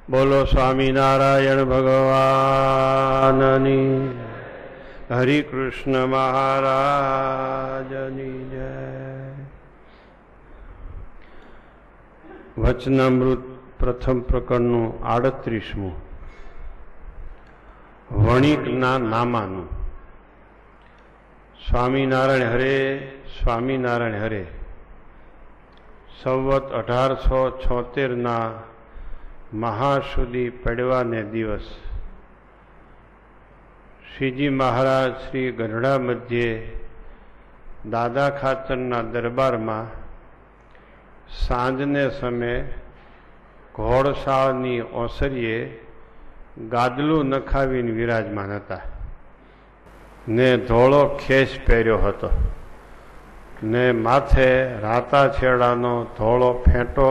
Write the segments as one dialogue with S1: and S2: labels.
S1: બોલો સ્વામિનારાયણ ભગવાનની, હરિ કૃષ્ણ મહારાજની જય. વચનામૃત પ્રથમ પ્રકરણનું 38મું, વણિકના નામાનું. સ્વામિનારાયણ હરે, સ્વામિનારાયણ હરે. સંવત 1876ના મહાસુદી પડવાને દિવસ શ્રીજી મહારાજ શ્રી ગઢડા મધ્યે દાદા ખાચરના દરબારમાં સાંજને સમયે ઘોડશાળની ઓસરીએ ગાદલું નખાવીને વિરાજમાન હતા ને ધોળો ખેસ પહેર્યો હતો ને માથે રાતા છેડાનો ધોળો ફેંટો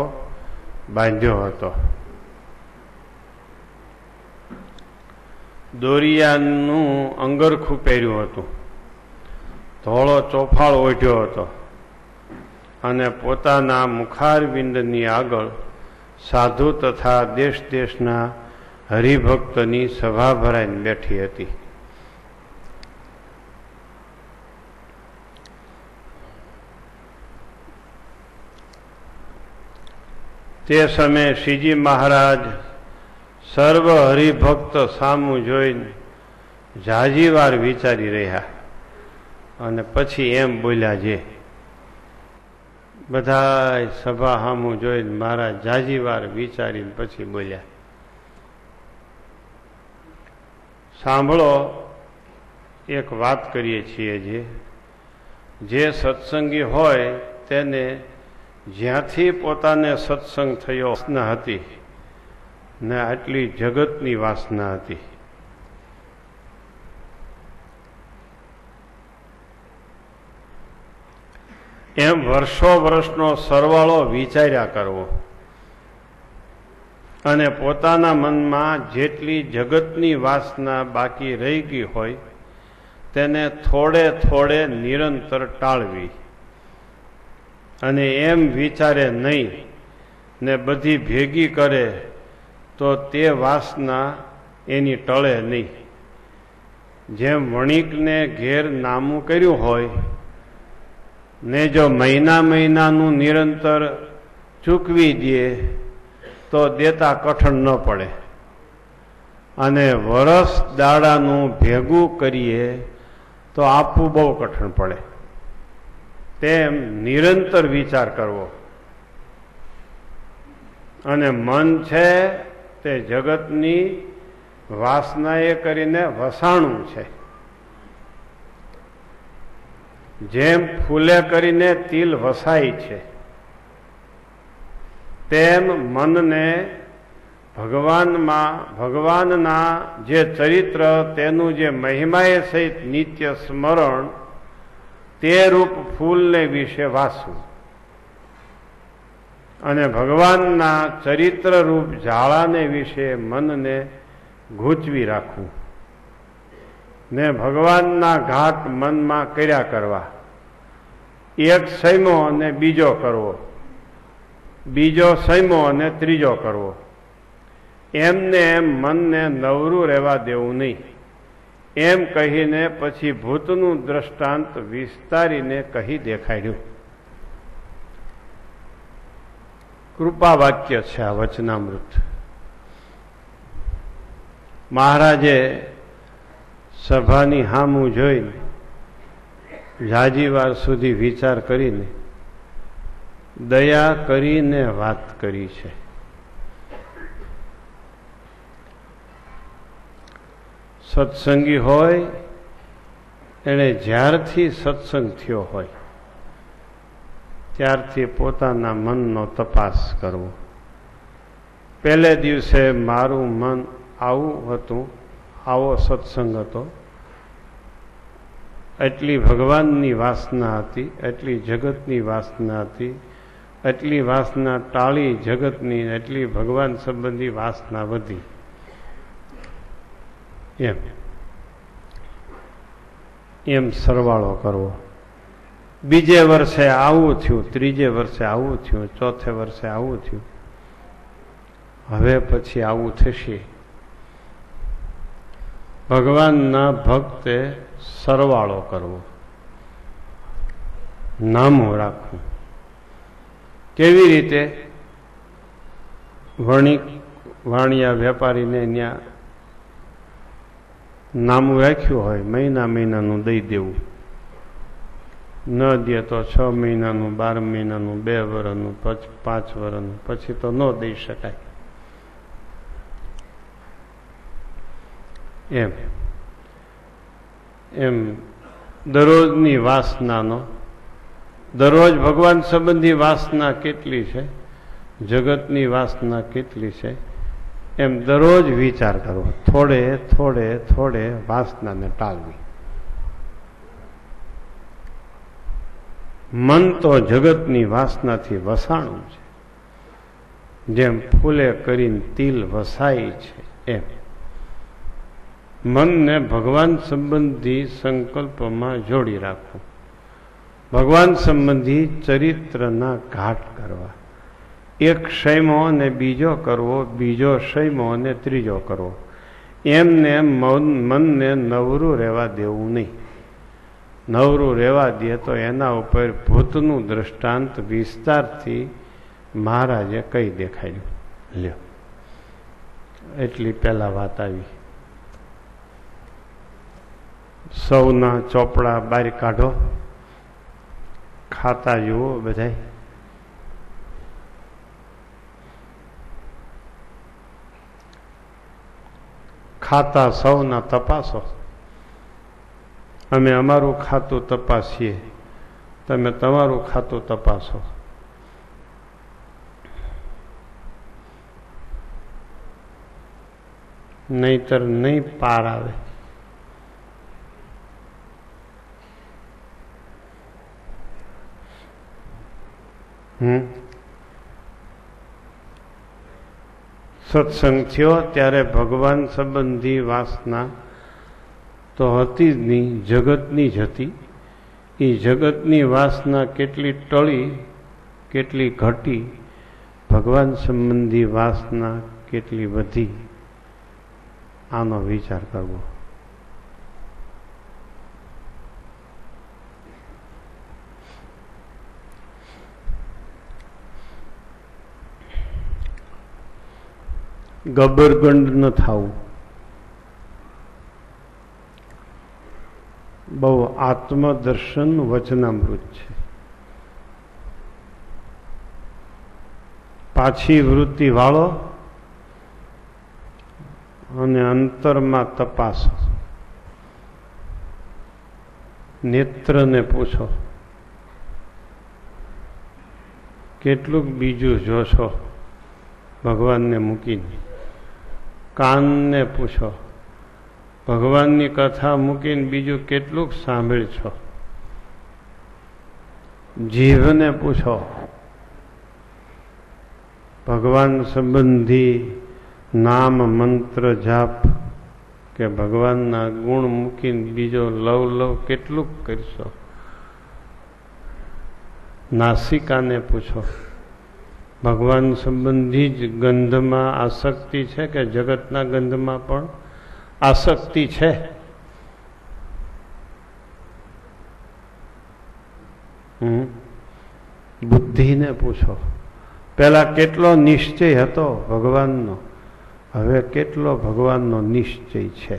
S1: બાંધ્યો હતો. દોરિયાનું અંગરખું પહેર્યું હતું, ધોળો ચોફાળ ઓઢ્યો હતો અને પોતાના મુખારવિંદની આગળ સાધુ તથા દેશ દેશના હરિભક્તની સભા ભરાઈને બેઠી હતી. તે સમયે શ્રીજી મહારાજ સર્વ હરિભક્ત સામું જોઈને ઝાઝી વાર વિચારી રહ્યા અને પછી એમ બોલ્યા, જે બધા સભા સામું જોઈને મહારાજ ઝાઝી વાર વિચારીને પછી બોલ્યા, સાંભળો, એક વાત કરીએ છીએ. જે સત્સંગી હોય તેને જ્યાંથી પોતાને સત્સંગ થયો વાસના હતી ને આટલી જગતની વાસના હતી. એમ વર્ષો વર્ષનો સરવાળો વિચાર્યા કરવો અને પોતાના મનમાં જેટલી જગતની વાસના બાકી રહી ગઈ હોય તેને થોડે થોડે નિરંતર ટાળવી અને એમ વિચારે નહીં ને બધી ભેગી કરે તો તે વાસના એની ટળે નહીં. જેમ વણિકને ઘેર નામું કર્યું હોય ને જો મહિનાનું નિરંતર ચૂકવી દે તો દેતા કઠણ ન પડે અને વરસ દાડાનું ભેગું કરીએ તો આપવું બહુ કઠણ પડે. તેમ નિરંતર વિચાર કરવો અને મન છે તે જગતની વાસનાએ કરીને વસાણું છે. જેમ ફૂલે કરીને તિલ વસાય છે તેમ મનને ભગવાનના જે ચરિત્ર તેનું જે મહિમાએ સહિત નિત્ય સ્મરણ તે રૂપ ફૂલને વિશે વાસવું અને ભગવાનના ચરિત્ર રૂપ ઝાડાને વિશે મનને ગૂંચવી રાખવું ને ભગવાનના ઘાટ મનમાં કર્યા કરવા. એક સૈમો અને બીજો કરવો, બીજો સૈમો અને ત્રીજો કરવો. એમને એમ મનને નવરું રહેવા દેવું નહીં. એમ કહીને પછી ભૂતનું દ્રષ્ટાંત વિસ્તારીને કહી દેખાડ્યું. કૃપા વાક્ય છે આ વચનામૃત. મહારાજે સભાની હામું જોઈને ઝાઝી વાર સુધી વિચાર કરીને દયા કરીને વાત કરી છે. સત્સંગી હોય એને જ્યારથી સત્સંગ થયો હોય ત્યારથી પોતાના મનનો તપાસ કરવો. પહેલે દિવસે મારું મન આવું હતું, આવો સત્સંગ હતો, એટલી ભગવાનની વાસના હતી, એટલી જગતની વાસના હતી, એટલી વાસના ટાળી જગતની, એટલી ભગવાન સંબંધી વાસના વધી. એમ સરવાળો કરવો. બીજે વર્ષે આવું થયું, ત્રીજે વર્ષે આવું થયું, ચોથે વર્ષે આવું થયું. હવે પછી આવું થશે. ભગવાનના ભક્તે સરવાળો કરવો, નામો રાખવું. કેવી રીતે? વાણિયા વેપારીને ત્યાં નામું રાખ્યું હોય, મહિનાનું દઈ દેવું. ન દે તો 6 મહિનાનું, 12 મહિનાનું, 2 વર્ષનું, 5 વર્ષનું, પછી તો ન દઈ શકાય. એમ દરરોજની વાસનાનો, દરરોજ ભગવાન સંબંધી વાસના કેટલી છે, જગતની વાસના કેટલી છે, એમ દરરોજ વિચાર કરવો. થોડે થોડે થોડે વાસનાને ટાળવી. મન તો જગતની વાસનાથી વસાણું છે. જેમ ફૂલે કરીને તિલ વસાય છે, એમ મનને ભગવાન સંબંધી સંકલ્પમાં જોડી રાખવું. ભગવાન સંબંધી ચરિત્રના ઘાટ કરવા. એક ક્ષયમો અને બીજો કરવો, બીજો ક્ષયમો અને ત્રીજો કરવો. એમને મનને નવરું રહેવા દેવું નહીં. નવરું રહેવા દે તો એના ઉપર ભૂતનું દ્રષ્ટાંત વિસ્તારથી મહારાજે કઈ દેખાડ્યું. લ્યો, એટલી પહેલા વાત આવી. સૌના ચોપડા બહાર કાઢો, ખાતા જુઓ બધાય. ખાતા સૌના તપાસો. અમે અમારું ખાતું તપાસીએ, તમે તમારું ખાતું તપાસો. નહીતર નહીં પાર આવે. સત્સંગ થયો ત્યારે ભગવાન સંબંધી વાસના તો હતી જ નહીં, જગતની જ હતી. એ જગતની વાસના કેટલી ટળી, કેટલી ઘટી, ભગવાન સંબંધી વાસના કેટલી વધી, આનો વિચાર કરવો. ગબરગંડ ન થવું. બહુ આત્મદર્શન વચનામૃત છે. પાછી વૃત્તિ વાળો અને અંતરમાં તપાસો. નેત્રને પૂછો, કેટલુંક બીજું જોશો ભગવાનને મૂકીને. કાનને પૂછો, ભગવાનની કથા મૂકીને બીજું કેટલુંક સાંભળશો. જીભને પૂછો, ભગવાન સંબંધી નામ મંત્ર જાપ કે ભગવાનના ગુણ મૂકીને બીજો લવ કેટલુંક કરશો. નાસિકાને પૂછો, ભગવાન સંબંધી જ ગંધમાં આસક્તિ છે કે જગતના ગંધમાં પણ આસક્તિ છે? બુદ્ધિને પૂછો, પેલા કેટલો નિશ્ચય હતો ભગવાનનો, હવે કેટલો ભગવાનનો નિશ્ચય છે?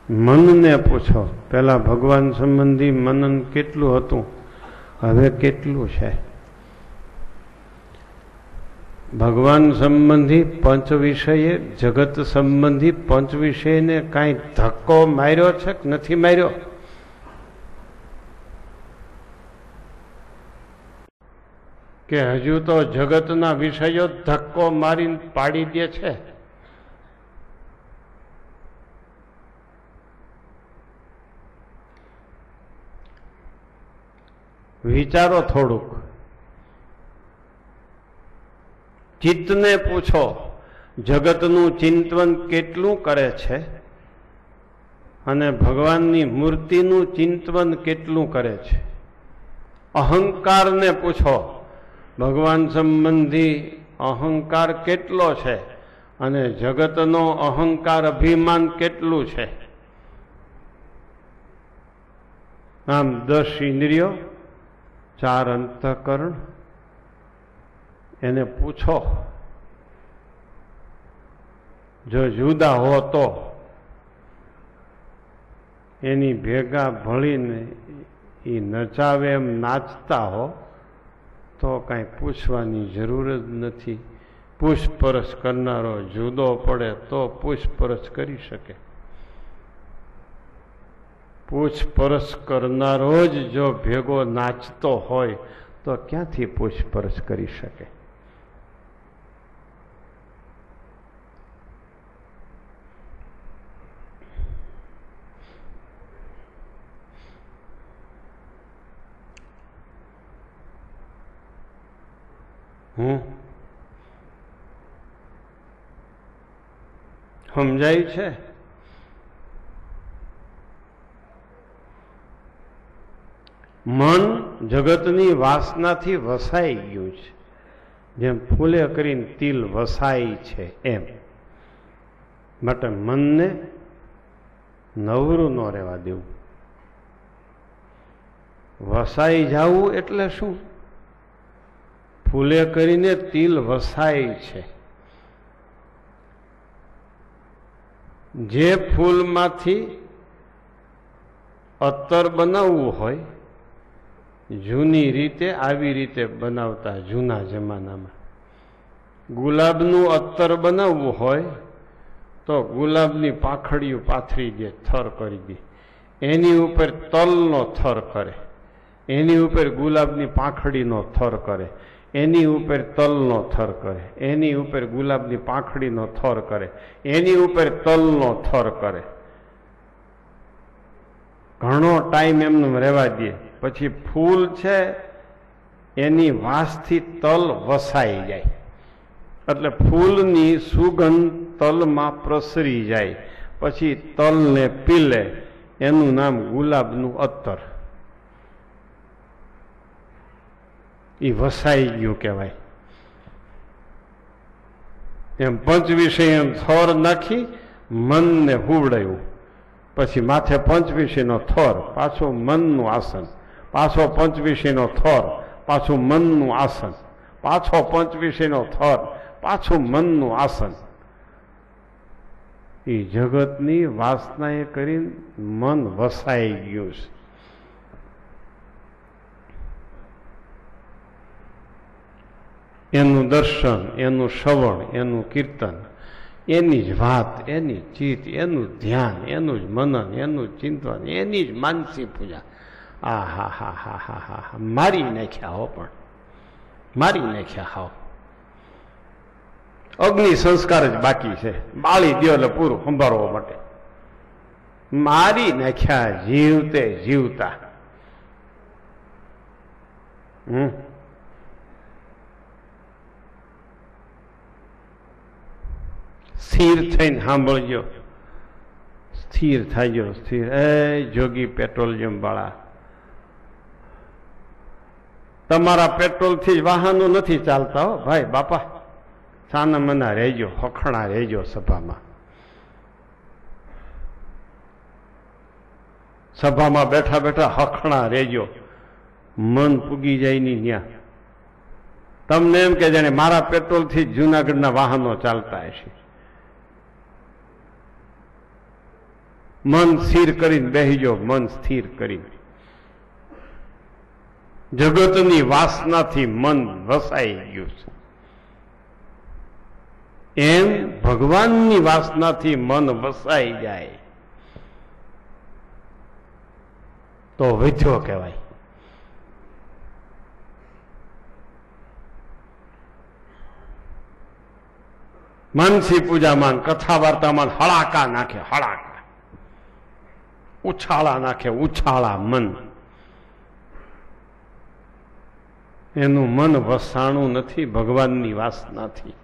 S1: મનને પૂછો, પેલા ભગવાન સંબંધી મનન કેટલું હતું, હવે કેટલું છે? ભગવાન સંબંધી પંચ વિષયે, જગત સંબંધી પંચ વિષયને કાંઈ ધક્કો માર્યો છે કે નથી માર્યો? કે હજુ તો જગતના વિષયો ધક્કો મારીને પાડી દે છે? વિચારો થોડુંક. ચિત્તને પૂછો, જગતનું ચિંતન કેટલું કરે છે અને ભગવાનની મૂર્તિનું ચિંતન કેટલું કરે છે? અહંકારને પૂછો, ભગવાન સંબંધી અહંકાર કેટલો છે અને જગતનો અહંકાર અભિમાન કેટલું છે. આમ 10 ઇન્દ્રિયો, 4 અંતઃકરણ, એને પૂછો જો જુદા હો તો એની ભેગા ભળીને એ નચાવે એમ નાચતા હો તો કાંઈ પૂછવાની જરૂર જ નથી. પૂછપરછ કરનારો જુદો પડે તો પૂછપરછ કરી શકે. પૂછપરછ કરનારો જ જો ભેગો નાચતો હોય તો ક્યાંથી પૂછપરછ કરી શકે. સમજાય છે? મન જગતની વાસનાથી વસાઈ ગયું છે. જેમ ફૂલે કરીને તિલ વસાય છે એમ. માટે મનને નવરું ન રહેવા દેવું. વસાઈ જવું એટલે શું? ફૂલે કરીને તિલ વસાય છે. જે ફૂલમાંથી અત્તર બનાવવું હોય જૂની રીતે આવી રીતે બનાવતા. જૂના જમાનામાં ગુલાબનું અત્તર બનાવવું હોય તો ગુલાબની પાંખડીઓ પાથરી દે, થર કરી દે, એની ઉપર તલનો થર કરે, એની ઉપર ગુલાબની પાંખડીનો થર કરે, એની ઉપર તલનો થર કરે, એની ઉપર ગુલાબની પાંખડીનો થર કરે, એની ઉપર તલનો થર કરે. ઘણો ટાઈમ એમને રહેવા દે. પછી ફૂલ છે એની વાસથી તલ વસાઈ જાય એટલે ફૂલની સુગંધ તલમાં પ્રસરી જાય. પછી તલને પીલે. એનું નામ ગુલાબનું અત્તર. એ વસાઈ ગયું કહેવાય. એમ પંચ વિષય થોર નાખી મનને હુવડાયું. પછી માથે પંચ વિષયનો થોર, પાછું મનનું આસન, પાછો પંચ વિષયનો થોર, પાછું મનનું આસન, પાછો પંચ વિષયનો થોર, પાછું મનનું આસન. એ જગતની વાસનાએ કરીને મન વસાઈ ગયું છે. એનું દર્શન, એનું શ્રવણ, એનું કીર્તન, એની જ વાત, એની ચિત્ત, એનું ધ્યાન, એનું જ મનન, એનું જ ચિંતન, એની જ માનસી પૂજા. આ હા હા હા હા હા હા મારી નાખ્યા હો. પણ મારી નાખ્યા હાવ. અગ્નિ સંસ્કાર જ બાકી છે. બાળી દો એટલે પૂરું સંભાળવા માટે. મારી નાખ્યા જીવતે જીવતા. સ્થિર થઈને સાંભળજો. સ્થિર થાજો. સ્થિર. એ જોગી પેટ્રોલિયમ વાળા, તમારા પેટ્રોલથી જ વાહનો નથી ચાલતા હો ભાઈ બાપા. છાના મના રહેજો, હખણા રહેજો સભામાં. સભામાં બેઠા બેઠા હખણા રહેજો. મન પૂગી જાય ની ન્યા. તમને એમ કે જાણે મારા પેટ્રોલથી જ જૂનાગઢના વાહનો ચાલતા હશે. મન સ્થિર કરીને બેહીજો. મન સ્થિર કરીને. જગતની વાસનાથી મન વસાઈ ગયું છે. એમ ભગવાનની વાસનાથી મન વસાઈ જાય તો વિધ્યો કહેવાય. માનસી પૂજામાં, કથા વાર્તામાં હળાકા નાખે, હળાકા. ઉછાળા નાખે, ઉછાળા મન. એનું મન વસાણું નથી ભગવાનની વાસનાથી.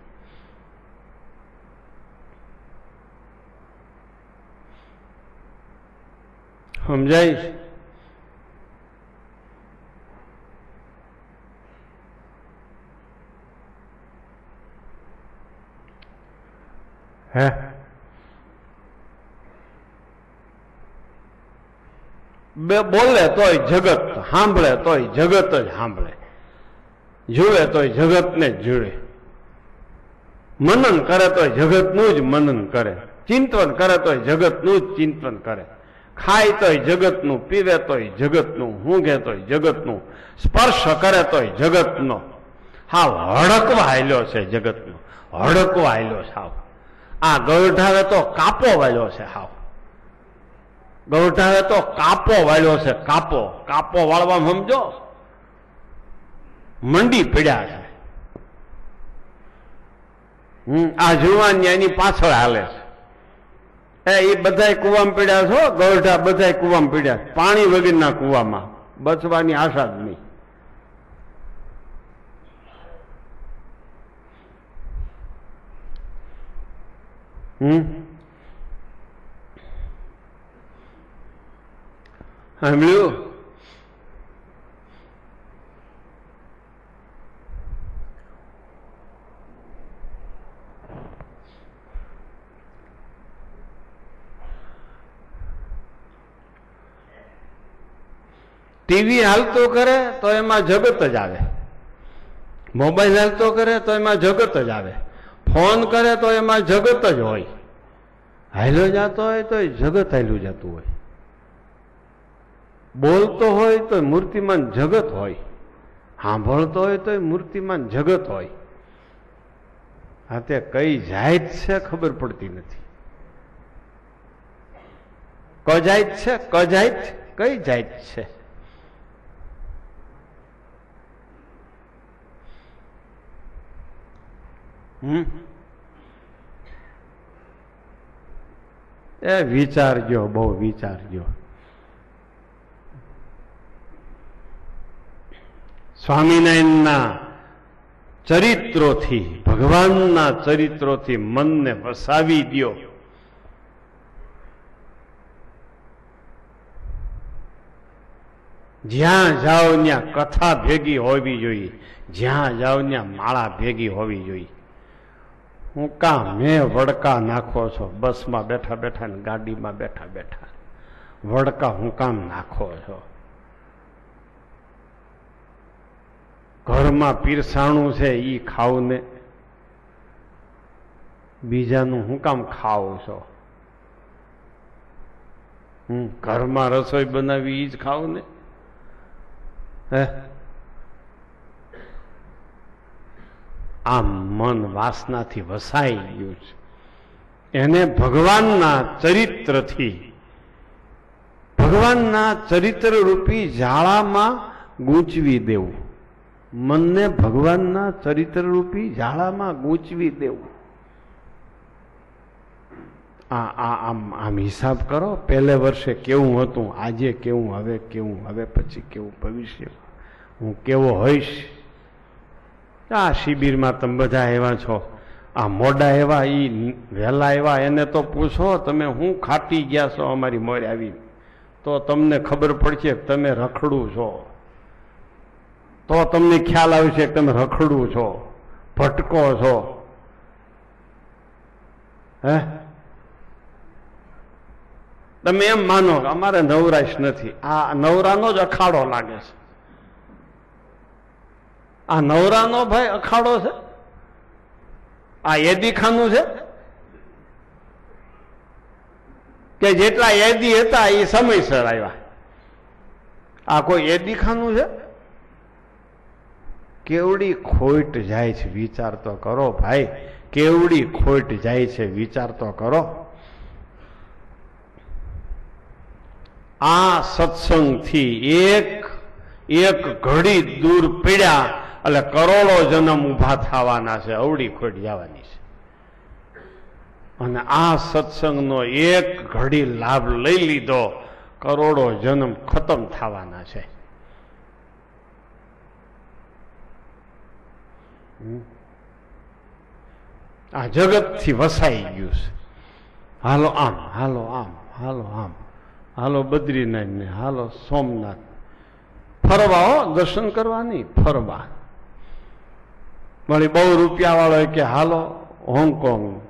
S1: સમજાય? હે બોલે તોય જગત સાંભળે તોય જગત જ સાંભળે, જુએ તોય જગતને જ જુએ, મનન કરે તોય જગતનું જ મનન કરે, ચિંતન કરે તોય જગતનું જ ચિંતન કરે, ખાય તોય જગતનું, પીવે તોય જગતનું, ઊંઘે તોય જગતનું, સ્પર્શ કરે તોય જગતનો. હાવ હડકવા હાલ્યો છે જગતનો, હડકવા હાલ્યો છે હાવ. આ ગૌઢાવે તો કાપો વાળ્યો છે હાવ, ગૌઢાવે તો કાપો વાળ્યો છે, કાપો કાપો વાળવામાં સમજો મંડી પડ્યા છે. આ જુવાન એની પાછળ હાલે છે. એ બધા કુવામાં પીડ્યા છો, ગૌઢા બધા કુવામાં પીડ્યા, પાણી વગરના કુવામાં, બચવાની આશા જ નહીં. સાંભળ્યું? ટીવી હાલતો કરે તો એમાં જગત જ આવે, મોબાઈલ હાલતો કરે તો એમાં જગત જ આવે, ફોન કરે તો એમાં જગત જ હોય, હાલ્યો જતો હોય તો જગત હાલ્યું જતું હોય, બોલતો હોય તો મૂર્તિમાન જગત હોય, સાંભળતો હોય તો મૂર્તિમાન જગત હોય. આ તે કઈ જાત છે ખબર પડતી નથી. કજાત છે, કજાત કઈ જાત છે? એ વિચારજો, બહુ વિચારજો. સ્વામિનારાયણના ચરિત્રોથી, ભગવાનના ચરિત્રોથી મનને વસાવી દો. જ્યાં જાઓ ત્યાં કથા ભેગી હોવી જોઈએ, જ્યાં જાઓ ત્યાં માળા ભેગી હોવી જોઈએ. હું કામ મેં વડકા નાખો છો? બસમાં બેઠા બેઠા ને ગાડીમાં બેઠા બેઠા વડકા હું કામ નાખો છો? ઘરમાં પીરસાણું છે ઈ ખાવ ને બીજાનું હું કામ ખાવ છો? ઘરમાં રસોઈ બનાવી ઈ જ ખાવ ને. હે આમ મન વાસનાથી વસાઈ ગયું છે. એને ભગવાનના ચરિત્રથી, ભગવાનના ચરિત્ર રૂપી જાળામાં ગૂંચવી દેવું. મનને ભગવાનના ચરિત્ર રૂપી જાળામાં ગૂંચવી દેવું. આમ હિસાબ કરો, પહેલે વર્ષે કેવું હતું, આજે કેવું, હવે કેવું, હવે પછી કેવું, ભવિષ્ય હું કેવો હોઈશ. આ શિબિરમાં તમે બધા એવા છો, આ મોડા એવા, ઈ વહેલા એવા, એને તો પૂછો તમે હું ખાટી ગયા છો અમારી મોર આવી, તો તમને ખબર પડશે કે તમે રખડું છો, તો તમને ખ્યાલ આવશે કે તમે રખડું છો, ભટકો છો. હે તમે એમ માનો કે અમારે નવરાશ નથી. આ નવરાનો જ અખાડો લાગે છે. આ નવરાનો ભાઈ અખાડો છે? આ એદીખાનું છે કે જેટલા એદી હતા એ સમયસર આવ્યા? આ કોઈ એદીખાનું છે? કેવડી ખોટ જાય છે, વિચાર તો કરો ભાઈ, કેવડી ખોટ જાય છે, વિચાર તો કરો. આ સત્સંગથી એક ઘડી દૂર પીડ્યા એટલે કરોડો જન્મ ઉભા થવાના છે, અવડી ખોટ જવાની છે. અને આ સત્સંગનો એક ઘડી લાભ લઈ લીધો, કરોડો જન્મ ખતમ થવાના છે. આ જગતથી વસાઈ ગયું છે. હાલો આમ, હાલો આમ, હાલો આમ, હાલો બદ્રીનાથ ને હાલો સોમનાથ, ફરવા હો, દર્શન કરવા નહીં, ફરવા. વળી બહુ રૂપિયા વાળો કે હાલો હોંગકોંગ,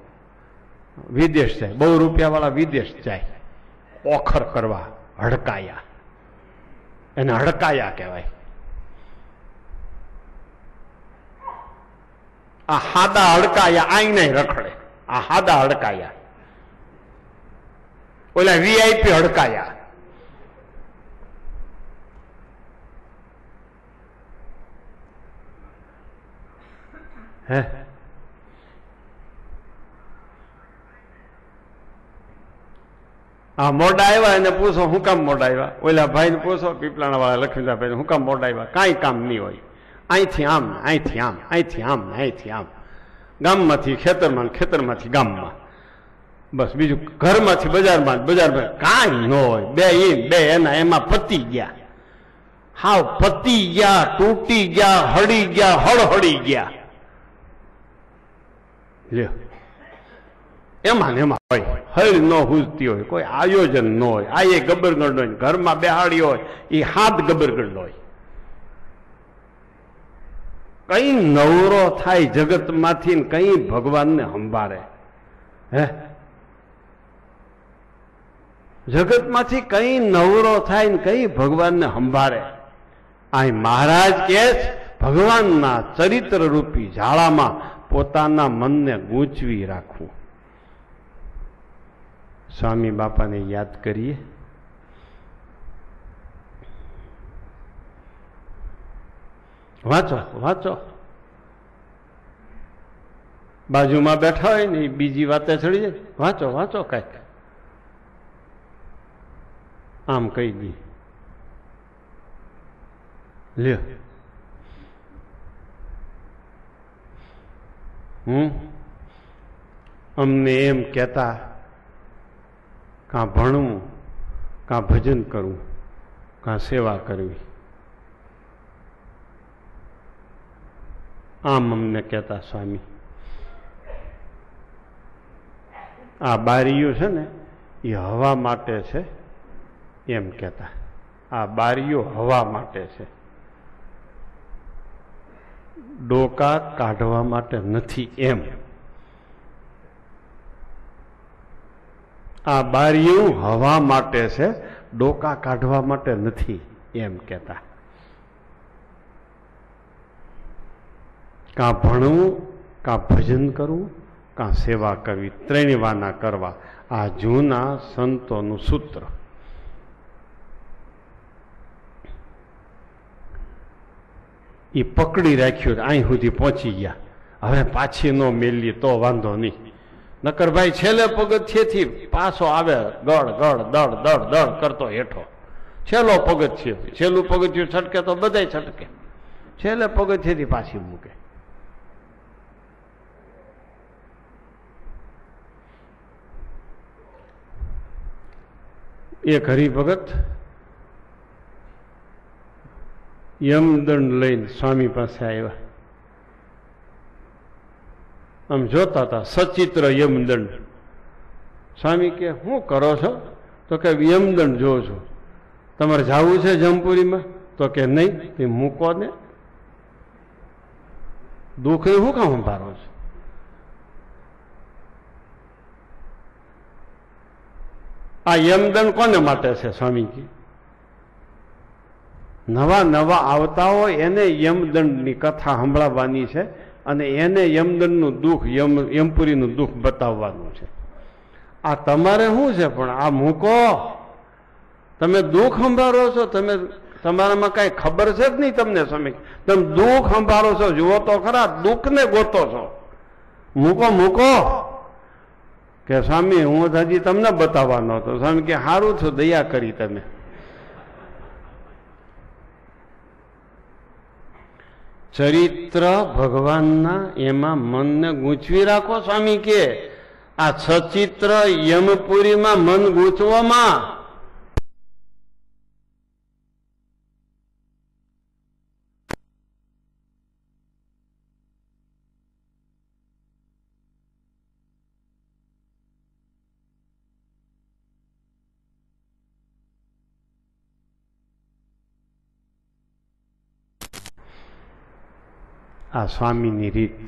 S1: વિદેશ જાય, બહુ રૂપિયાવાળા વિદેશ જાય ઓખર કરવા, હડકાયા, એને હડકાયા કહેવાય. આ હાદા હડકાયા આઈ નહીં રખડે, આ હાદા હડકાયા, ઓલા વીઆઈપી હડકાયા. હે હા, મોડા આવ્યા એને પૂછો શું કામ મોડા આવ્યા, ઓલા ભાઈ ને પૂછો પીપલાણા વાળા લક્ષ્મીદાભાઈ શું કામ મોડા આવ્યા, કાંઈ કામ નહીં હોય, અહીંથી આમ અહીંથી આમ અહીંથી આમ અહીંથી આમ, ગામમાંથી ખેતરમાં ખેતરમાંથી ગામમાં, બસ બીજું ઘરમાંથી બજારમાં બજારમાં કાંઈ ન હોય. બે એના એમાં પતી ગયા, હાવ પતી ગયા, તૂટી ગયા, હળી ગયા, હળહળી ગયા. લ્યો એમાં ને એમાં હોય, હળ ન હુજતી હોય, કોઈ આયોજન ન હોય, આ એ ગબરગંડ હોય, ઘરમાં બેહાડી હોય એ હાથ ગબરગંડ હોય. કઈ નવરો થાય જગતમાંથી, કઈ ભગવાનને સંભાળે. હે જગતમાંથી કઈ નવરો થાય ને કઈ ભગવાનને સંભાળે. આ મહારાજ કે ભગવાનના ચરિત્ર રૂપી ઝાડામાં પોતાના મનને ગૂંચવી રાખવું. સ્વામી બાપાને યાદ કરીએ. વાંચો વાંચો, બાજુમાં બેઠા હોય ને બીજી વાતે ચડી જાય, વાંચો વાંચો કઈક આમ કહી દી. લ્યો અમને એમ કહેતા કાં ભણવું, કાં ભજન કરવું, કાં સેવા કરવી, આમ અમને કહેતા સ્વામી. આ બારીઓ છે ને એ હવા માટે છે એમ કહેતા, આ બારીઓ હવા માટે છે, ડોકા કાઢવા માટે નથી એમ. આ બારીઓ હવા માટે છે, ડોકા કાઢવા માટે નથી એમ કહેતા. કાં ભણવું, કાં ભજન કરવું, કાં સેવા કરવી, ત્રણેય વાના કરવા. આ જૂના સંતોનું સૂત્ર. એ પકડી રાખ્યું, અહીં સુધી પહોંચી ગયા, હવે પાછી ન મેલીએ તો વાંધો નહીં. નકર ભાઈ છેલ્લે પગથિયેથી પાછો આવે, ગળ ગળ દળ દળ દળ કરતો હેઠો. છેલ્લો પગથિયે, છેલ્લું પગથિયું છટકે તો બધાય છટકે, છેલ્લે પગથિયેથી પાછી મૂકે. એક હરિભગત યમદંડ લઈને સ્વામી પાસે આવ્યા. આમ જોતા હતા સચિત્ર યમદંડ. સ્વામી કે શું કરો છો? તો કે યમદંડ જોઉં છું. તમારે જવું છે જમપુરીમાં? તો કે નહીં. તે મૂકો ને, દુઃખ ને શું કામ સંભાળો છો? આ યમદંડ કોને માટે છે સ્વામીજી? નવા નવા આવતા હોય એને યમદંડની કથા સંભળાવવાની છે અને એને યમદંડનું દુઃખ, યમપુરીનું દુઃખ બતાવવાનું છે. આ તમારે શું છે? પણ આ મૂકો, તમે દુઃખ સંભાળો છો, તમે તમારામાં કઈ ખબર છે જ નહીં તમને. સ્વામી તમે દુઃખ સંભાળો છો, જુઓ તો ખરા, દુઃખને ગોતો છો. મૂકો મૂકો. કે સ્વામી હું હજી તમને બતાવવાનો હતો. સ્વામી કે સારું છું, દયા કરી તમે. ચરિત્ર ભગવાનના એમાં મનને ગૂંચવી રાખો. સ્વામી કે આ સચિત્ર યમપુરીમાં મન ગૂંચવામાં આ સ્વામીની રીત.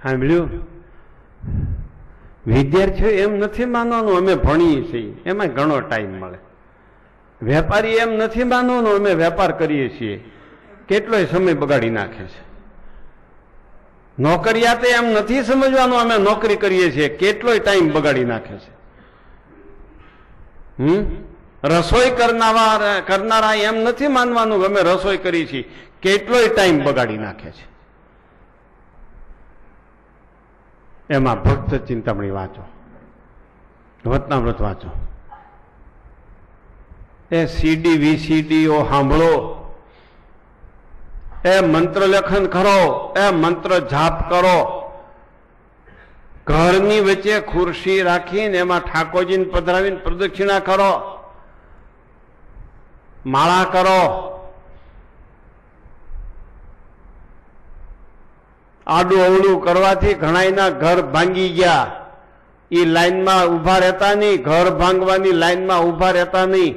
S1: સાંભળ્યું? વિદ્યાર્થીઓ એમ નથી માનવાનું અમે ભણીએ છીએ, એમાં ઘણો ટાઈમ મળે. વેપારી એમ નથી માનવાનું અમે વેપાર કરીએ છીએ, કેટલોય સમય બગાડી નાખે છે. નોકરિયાતે એમ નથી સમજવાનું અમે નોકરી કરીએ છીએ, કેટલોય ટાઈમ બગાડી નાખે છે. રસોઈ કરનારા એમ નથી માનવાનું કે અમે રસોઈ કરી છીએ, કેટલોય ટાઈમ બગાડી નાખે છે. એમાં ભક્ત ચિંતામણી વાંચો, વતનામૃત વાંચો, એ સીડી VCDઓ સાંભળો, એ મંત્ર લેખન કરો, એ મંત્ર જાપ કરો. ઘરની વચ્ચે ખુરશી રાખીને એમાં ઠાકોરજીને પધરાવીને પ્રદક્ષિણા કરો, માળા કરો. આડું અવળું કરવાથી ઘણાયના ઘર ભાંગી ગયા. એ લાઈનમાં ઉભા રહેતા નહીં, ઘર ભાંગવાની લાઈનમાં ઉભા રહેતા નહીં.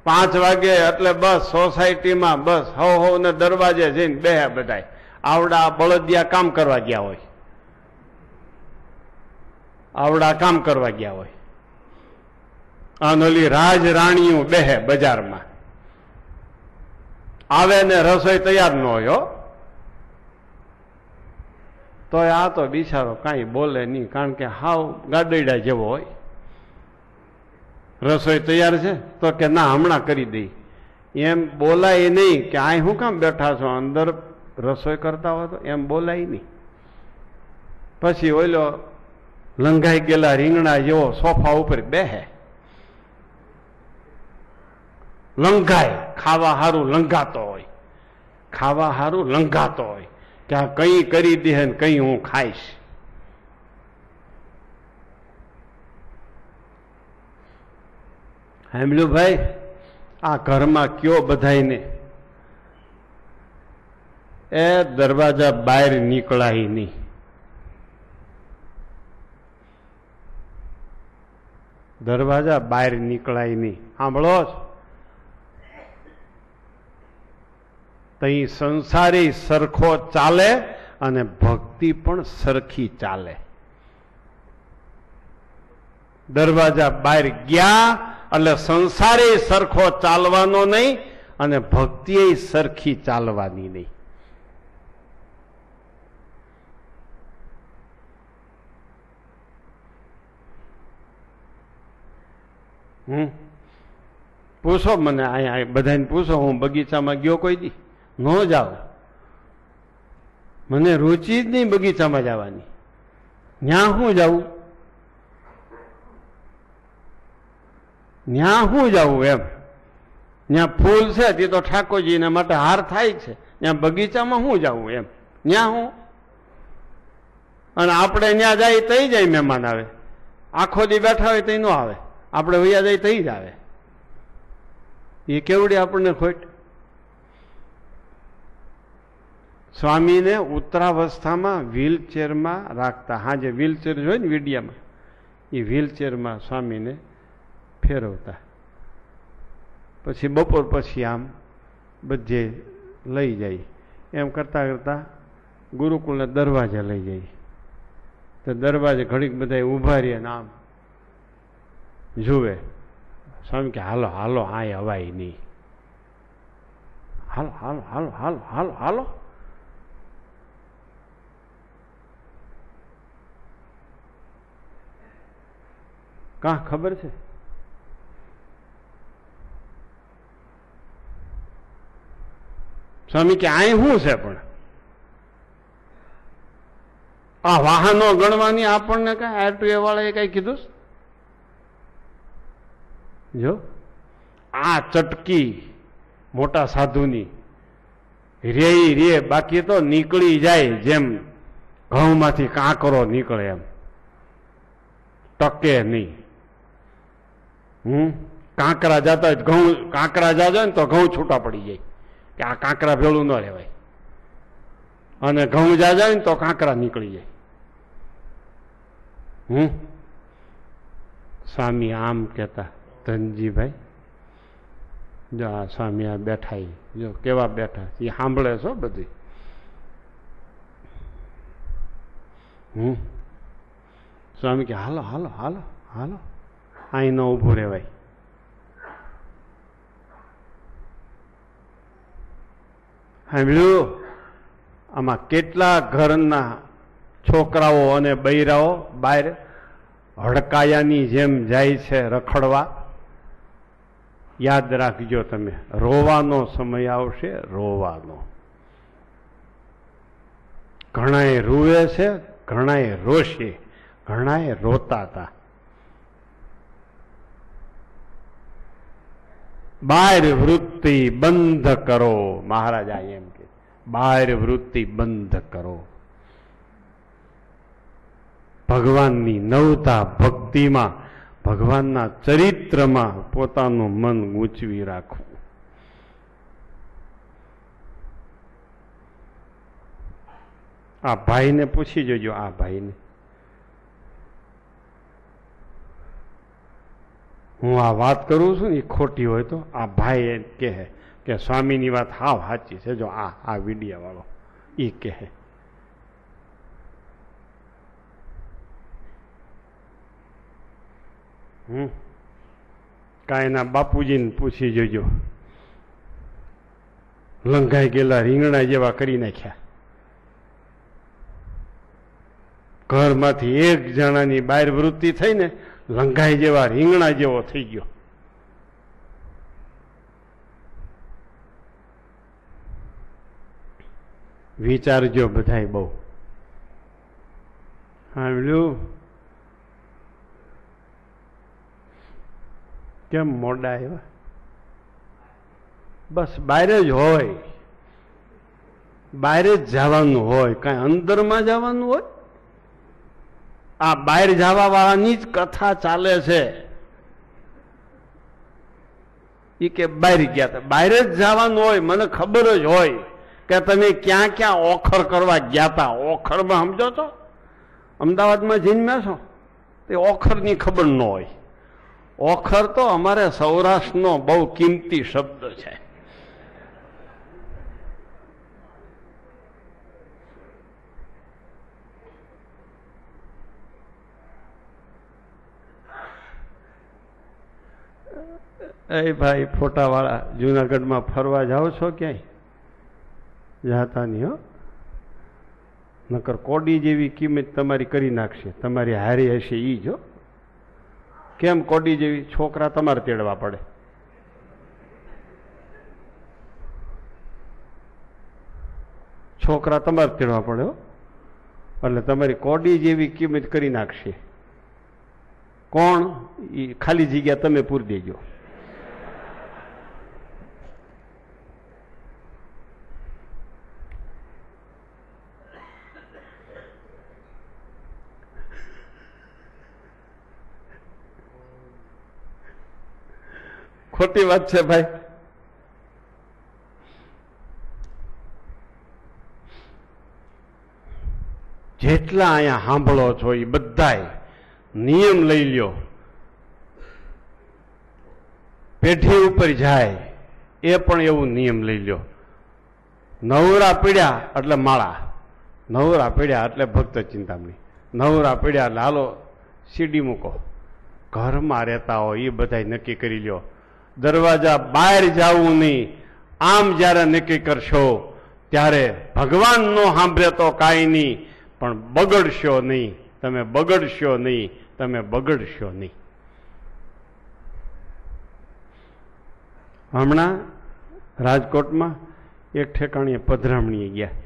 S1: 5 વાગે એટલે બસ સોસાયટીમાં બસ હવ ને દરવાજે જઈને બેહ્યા બધાય. આવડા બળદિયા કામ કરવા ગયા હોય, આવડા કામ કરવા ગયા હોય. આનોલી રાજ રાણીઓ બેહે બજારમાં, આવે ને રસોઈ તૈયાર ન હોય. તો આ તો બિચારો કાંઈ બોલે નહીં, કારણ કે હાવ ગાડડા જેવો હોય. રસોઈ તૈયાર છે તો કે ના હમણાં કરી દઈ, એમ બોલાય નહીં કે આ શું કામ બેઠા છો, અંદર રસોઈ કરતા હોય તો એમ બોલાય નહીં. પછી ઓલો લંઘાઈ ગયેલા રીંગણા જેવો સોફા ઉપર બેહે, લંઘાય, ખાવા હારું લંઘાતો હોય, ખાવા હારું લંઘાતો હોય કે આ કઈ કરી દે ને કઈ હું ખાઈશ. સાંભળ્યું ભાઈ? આ ઘરમાં કયો બધાયને એ દરવાજા બહાર નીકળાય નહીં. દરવાજા બહાર નીકળાય નહીં. સાંભળો જ? તઈ સંસારી સરખો ચાલે અને ભક્તિ પણ સરખી ચાલે. દરવાજા બહાર ગયા એટલે સંસારે સરખો ચાલવાનો નહીં અને ભક્તિ સરખી ચાલવાની નહીં. પૂછો મને, અહીંયા બધાને પૂછો, હું બગીચામાં ગયો કોઈ દી? ન જાવ. મને રુચિ જ નહીં બગીચામાં જવાની. ન્યા હું જાઉં? ન્યા હું જાઉં એમ? ત્યાં ફૂલ છે તે તો ઠાકોરજીને માટે હાર થાય છે, ત્યાં બગીચામાં હું જાઉં એમ? ન્યા હું? અને આપણે ત્યાં જાય તઈ જાય મહેમાન આવે, આખો દી બેઠા હોય તઈ ન આવે, આપણે વૈયા જાય તઈ જ આવે. એ કેવડી આપણને ખોટ. સ્વામીને ઉત્તરાવસ્થામાં વ્હીલચેરમાં રાખતા. હા, જે વ્હીલચેર જોઈ ને વિડીયામાં, એ વ્હીલચેરમાં સ્વામીને ફેરવતા. પછી બપોર પછી આમ બધે લઈ જાય. એમ કરતા કરતા ગુરુકુળના દરવાજે લઈ જાય. તો દરવાજે ઘડીક બધા ઊભા રહીએ ને આમ જુએ. સ્વામી કે હાલો હાલો, આ હવાય નહીં, હાલો હાલો હાલો હાલો હાલો હાલો. કાં ખબર છે? સ્વામી કે આ શું છે? પણ આ વાહનો ગણવાની આપણને કઈ આરટીઓ વાળાએ કઈ કીધું? જો આ ચટકી મોટા સાધુની રે રે, બાકી તો નીકળી જાય જેમ ઘઉંમાંથી કાંકરો નીકળે એમ, ટકે નહીં. કાંકરા જતા હોય ઘઉં, કાંકરા જાજો ને તો ઘઉં છૂટા પડી જાય કે આ કાંકરા ભેળું ન રહેવાય, અને ઘઉં જાજા ને તો કાંકરા નીકળી જાય. સ્વામી આમ કહેતા, ધનજીભાઈ જો આ સ્વામી આ બેઠા, જો કેવા બેઠા, એ સાંભળે છો બધી. સ્વામી કે હાલો હાલો હાલો હાલો, અહીં ન ઊભું રહેવાય. સાંભળ્યું? આમાં કેટલા ઘરના છોકરાઓ અને બૈરાઓ બહાર હડકાયાની જેમ જાય છે રખડવા. યાદ રાખજો તમે, રોવાનો સમય આવશે, રોવાનો. ઘણાએ રૂવે છે, ઘણાએ રોશે, ઘણાએ રોતા હતા. બાહ્ય વૃત્તિ બંધ કરો, મહારાજા એમ કે બાહ્ય વૃત્તિ બંધ કરો. ભગવાનની નવતા ભક્તિમાં, ભગવાનના ચરિત્રમાં પોતાનું મન ગૂંચવી રાખવું. આ ભાઈને પૂછી જોજો, આ ભાઈને હું આ વાત કરું છું ને એ ખોટી હોય તો આ ભાઈ એમ કહે કે સ્વામીની વાત હાવ સાચી છે. જો આ વિડિયા વાળો એ કહે. કાંઈ ના બાપુજીને પૂછી જોજો, લંઘાઈ ગયેલા રીંગણા જેવા કરી નાખ્યા. ઘરમાંથી એક જણાની બહાર વૃત્તિ થઈ ને લંઘાઈ જેવા રીંગણા જેવો થઈ ગયો. વિચારજો બધાય બહુ. સાંભળ્યું? કેમ મોડા આવ્યા? બસ બહાર જ હોય, બહાર જ જવાનું હોય, કાંઈ અંદરમાં જવાનું હોય? આ બહાર જવા વાળાની જ કથા ચાલે છે. એ કે બહાર ગયા હતા, બહાર જ જવાનું હોય. મને ખબર જ હોય કે તમે ક્યાં ક્યાં ઓખર કરવા ગયા હતા. ઓખરમાં સમજો છો? અમદાવાદમાં જન્મ્યા છો તે ઓખરની ખબર ન હોય. ઓખર તો અમારે સૌરાષ્ટ્રનો બહુ કિંમતી શબ્દ છે. એ ભાઈ ફોટાવાળા, જુનાગઢમાં ફરવા જાઓ છો ક્યાંય? જાતા નહીં હો, નકર કોડી જેવી કિંમત તમારી કરી નાખશે. તમારી હારી હશે ઈ જો. કેમ કોડી જેવી? છોકરા તમારે તેડવા પડે. છોકરા તમારે તેડવા પડે હો, એટલે તમારી કોડી જેવી કિંમત કરી નાખશે. કોણ? એ ખાલી જગ્યા તમે પૂરી દેજો. ખોટી વાત છે ભાઈ. જેટલા અહીંયા સાંભળો છો એ બધાય નિયમ લઈ લ્યો. પેઢી ઉપર જાય એ પણ એવું નિયમ લઈ લ્યો. નવરા પીડ્યા એટલે માળા, નવરા પીડ્યા એટલે ભક્ત ચિંતામણી, નવરા પીડ્યા એટલે હાલો સીડી મૂકો. ઘરમાં રહેતા હોય એ બધા નક્કી કરી લ્યો. દરવાજા બહાર જવું નહીં. આમ જયારે નક્કી કરશો ત્યારે ભગવાન નો સાંભળે તો કાંઈ નહીં, પણ બગડશો નહીં. તમે બગડશો નહીં, તમે બગડશો નહીં. હમણાં રાજકોટમાં એક ઠેકાણીએ પધરામણીએ ગયા,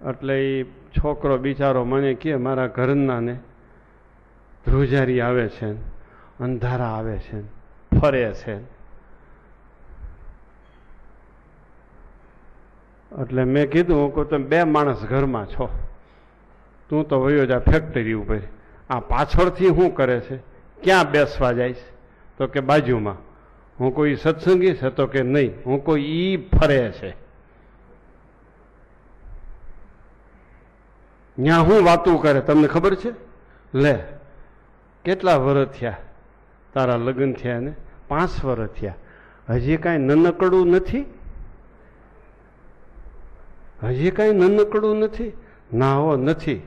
S1: એટલે એ છોકરો બિચારો મને કહે મારા ઘરના ને ધ્રુજારી આવે છે, અંધારા આવે છે, ફરે છે. એટલે મેં કીધું કે તમે બે માણસ ઘરમાં છો, તું તો વયો જા ફેક્ટરી ઉપર. આ પાછળથી શું કરે છે? ક્યાં બેસવા જાય છે? તો કે બાજુમાં. હું કોઈ સત્સંગી છે? તો કે નહીં, હું કોઈ ઈ ફરે છે. ત્યાં હું વાતું કરે તમને ખબર છે? લે કેટલા વર્ષ થયા તારા લગ્ન થયા? ને 5 વર્ષ થયા, હજી કાંઈ નનકડું નથી. હજી કાંઈ નાનકડું નથી? ના હો, નથી.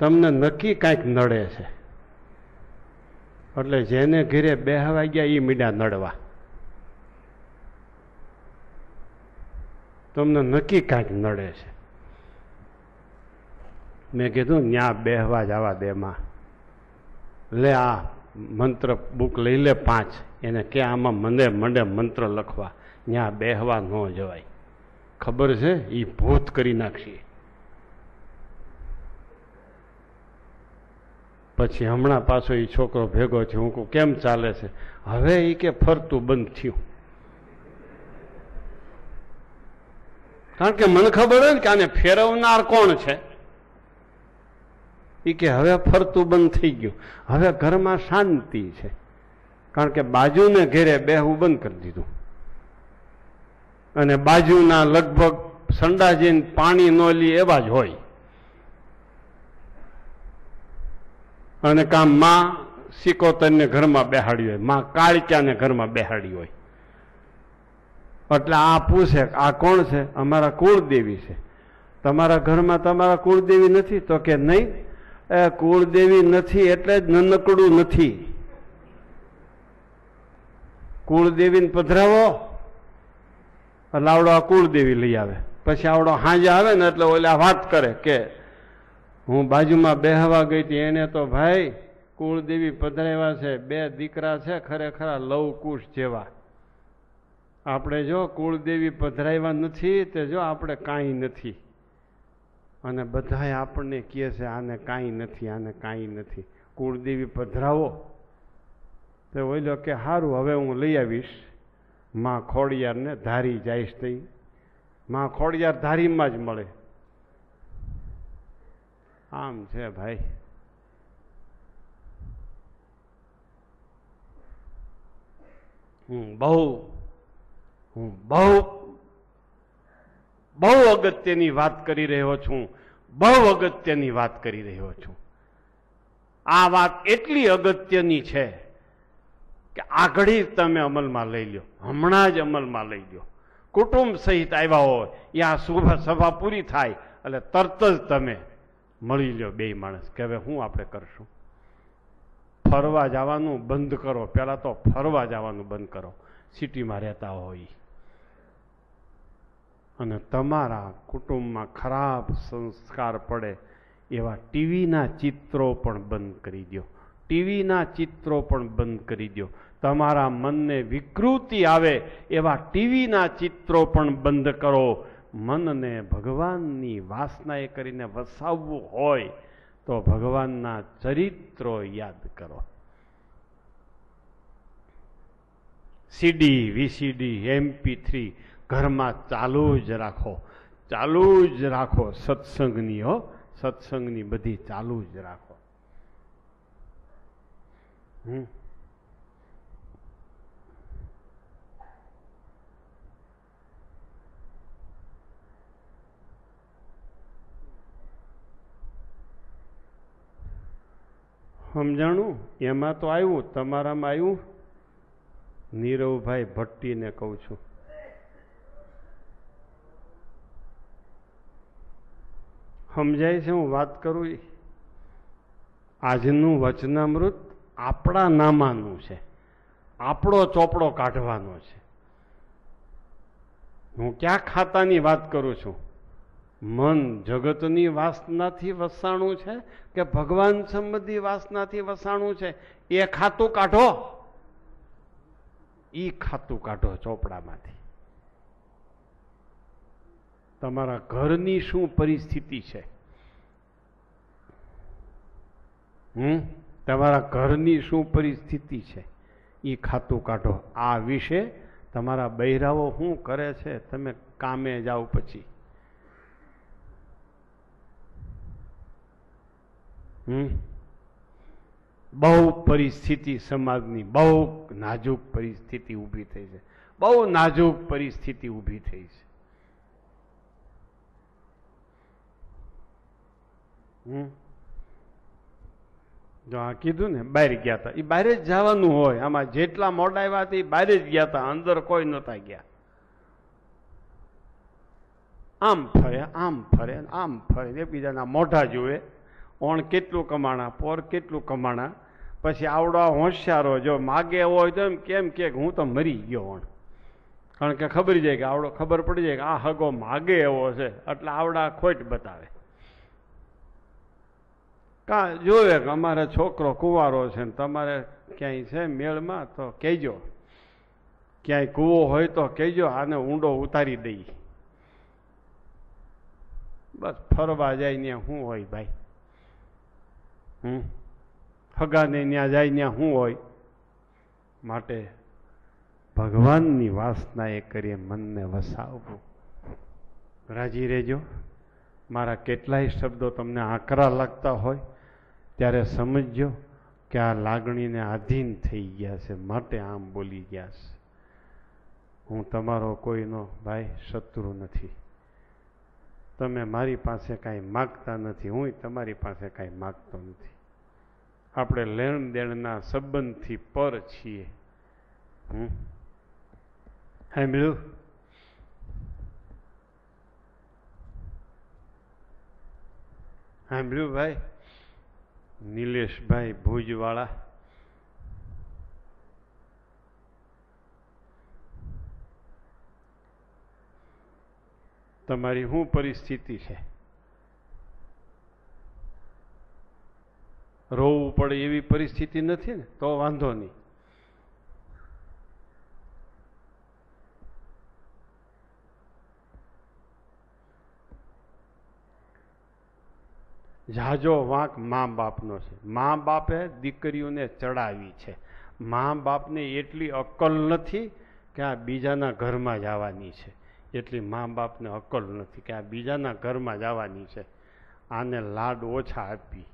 S1: તમને નક્કી કાંઈક નડે છે. એટલે જેને ઘરે બેહવા ગયા એ મીડા નડવા. તમને નક્કી કાંઈક નડે છે. મેં કીધું ન્યા બેહવા જવા દે માં. લે આ મંત્ર બુક લઈ લે 5, એને કે આમાં મંડે મંત્ર લખવા. ન્યા બેહવા ન જવાય. ખબર છે એ ભૂત કરી નાખશે. પછી હમણાં પાછો એ છોકરો ભેગો થયો. હું કહું કેમ ચાલે છે? હવે એ કે ફરતું બંધ થયું. કારણ કે મને ખબર હોય ને કે આને ફેરવનાર કોણ છે. એ કે હવે ફરતું બંધ થઈ ગયું. હવે ઘરમાં શાંતિ છે. કારણ કે બાજુને ઘેરે બેહવું બંધ કરી દીધું. અને બાજુના લગભગ સંડાજીને પાણી ન લે એવા જ હોય. અને કામ માં સિકોતરને ઘરમાં બેહાડી હોય, માં કાળક્યાને ઘરમાં બેહાડી હોય. એટલે આ પૂછે આ કોણ છે? અમારા કુળદેવી છે. તમારા ઘરમાં તમારા કુળદેવી નથી? તો કે નહીં, એ કુળદેવી નથી એટલે જ નાનકડું નથી. કુળદેવીને પધરાવો એટલે આવડો આ કુળદેવી લઈ આવે. પછી આવડો હાંજે આવે ને એટલે ઓલા વાત કરે કે હું બાજુમાં બેહવા ગઈ હતી, એને તો ભાઈ કુળદેવી પધરાવ્યા છે, 2 દીકરા છે, ખરેખર લવકુશ જેવા. આપણે જો કુળદેવી પધરાવ્યા નથી તે જો આપણે કાંઈ નથી. અને બધાય આપણને કહે છે આને કાંઈ નથી, આને કાંઈ નથી. કુળદેવી પધરાવો તો ઓલો કે સારું હવે હું લઈ આવીશ. માં ખોડિયારને ધારી જઈશ તઈ. માં ખોડિયાર ધારીમાં જ મળે. આમ છે ભાઈ. હું બહુ અગત્યની વાત કરી રહ્યો છું. બહુ અગત્યની વાત કરી રહ્યો છું. આ વાત એટલી અગત્યની છે કે આગળ તમે અમલમાં લઈ લો. હમણાં જ અમલમાં લઈ લો. કુટુંબ સહિત આવ્યા હોય યા સભા પૂરી થાય એટલે તરત જ તમે મળી લો 2 માણસ કે હવે શું આપણે કરશું. ફરવા જવાનું બંધ કરો. પહેલા તો ફરવા જવાનું બંધ કરો સિટીમાં રહેતા હોય. અને તમારા કુટુંબમાં ખરાબ સંસ્કાર પડે એવા ટીવીના ચિત્રો પણ બંધ કરી દો. ટીવીના ચિત્રો પણ બંધ કરી દો. તમારા મનને વિકૃતિ આવે એવા ટીવીના ચિત્રો પણ બંધ કરો. મનને ભગવાનની વાસનાએ કરીને વસાવવું હોય તો ભગવાનના ચરિત્રો યાદ કરો. સીડી, વીસીડી, MP3 ઘરમાં ચાલુ જ રાખો. ચાલુ જ રાખો. સત્સંગની હો, સત્સંગની બધી ચાલુ જ રાખો. સમજાણું? એમાં તો આવ્યું, તમારામાં આવ્યું. નીરવભાઈ ભટ્ટીને કહું છું, સમજાય છે હું વાત કરું? આજનું વચનામૃત આપણા નામાનું છે. આપણો ચોપડો કાઢવાનો છે. હું ક્યાં ખાતાની વાત કરું છું? મન જગતની વાસનાથી વસાણું છે કે ભગવાન સંબંધી વાસનાથી વસાણું છે? એ ખાતું કાઢો. ઈ ખાતું કાઢો ચોપડામાંથી. તમારા ઘરની શું પરિસ્થિતિ છે? તમારા ઘરની શું પરિસ્થિતિ છે એ ખાતું કાઢો. આ વિશે તમારા બૈરાઓ શું કરે છે તમે કામે જાઓ પછી. બહુ પરિસ્થિતિ સમાજની બહુ નાજુક પરિસ્થિતિ ઊભી થઈ છે. બહુ નાજુક પરિસ્થિતિ ઊભી થઈ છે. જો આ કીધું ને બહાર ગયા હતા, એ બહાર જ જવાનું હોય. આમાં જેટલા મોડા આવ્યા હતા એ બહાર જ ગયા હતા, અંદર કોઈ નતા ગયા. આમ ફરે આમ ફરે આમ ફરે, એકબીજાના મોઢા જુએ, ઓણ કેટલું કમાણા, પોર કેટલું કમાણા. પછી આવડો હોશિયારો જો માગે હોય તો એમ કેમ કે હું તો મરી ગયો ઓણ, કારણ કે ખબર જાય કે આવડો ખબર પડી જાય કે આ હગો માગે એવો છે, એટલે આવડા ખોટ બતાવે. કા જોવે કે અમારે છોકરો કુંવારો છે ને તમારે ક્યાંય છે મેળમાં તો કહેજો, ક્યાંય કૂવો હોય તો કહેજો, આને ઊંડો ઉતારી દઈ. બસ ફરવા જાય ત્યાં શું હોય ભાઈ, હગાને ત્યાં જાય ત્યાં શું હોય. માટે ભગવાનની વાસના એ કરીએ મનને વસાવવું. રાજી રહેજો. મારા કેટલાય શબ્દો તમને આકરા લાગતા હોય ત્યારે સમજજો કે આ લાગણીને આધીન થઈ ગયા છે, માટે આમ બોલી ગયા છે. હું તમારો કોઈનો ભાઈ શત્રુ નથી. તમે મારી પાસે કાંઈ માગતા નથી, હું તમારી પાસે કાંઈ માગતો નથી. આપણે લેણ દેણના સંબંધથી પર છીએ. સાંભળ્યું? સાંભળ્યું ભાઈ? નિલેશભાઈ ભુજવાળા, તમારી શું પરિસ્થિતિ છે? રોવું પડે એવી પરિસ્થિતિ નથી ને? તો વાંધો નહીં. જાજો વાંક મા બાપનો છે. મા બાપે દીકરીઓને ચડાવી છે. મા બાપને એટલી અક્કલ નથી કે આ બીજાના ઘરમાં જવાની છે. એટલી મા બાપને અક્કલ નથી કે આ બીજાના ઘરમાં જવાની છે. આને લાડ ઓછા આપી.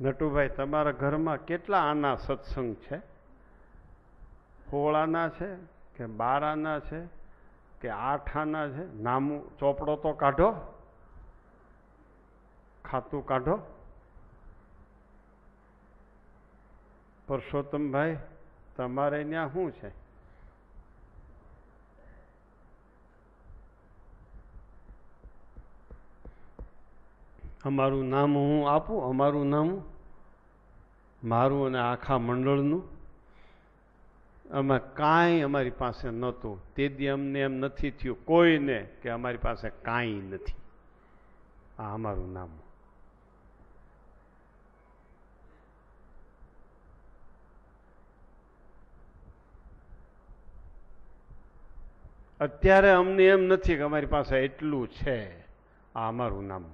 S1: નટુભાઈ, તમારા ઘરમાં કેટલા આના સત્સંગ છે? 16 આના છે કે 12 આના છે કે 8 આના છે? નામું ચોપડો તો કાઢો, ખાતું કાઢો. પરસોત્તમભાઈ, તમારે ત્યાં શું છે? અમારું નામ હું આપું? અમારું નામ મારું અને આખા મંડળનું. આમાં કાંઈ અમારી પાસે નહોતું. તે દી અમને એમ નથી થયું કોઈને કે અમારી પાસે કાંઈ નથી. આ અમારું નામ. અત્યારે અમને એમ નથી કે અમારી પાસે એટલું છે. આ અમારું નામ.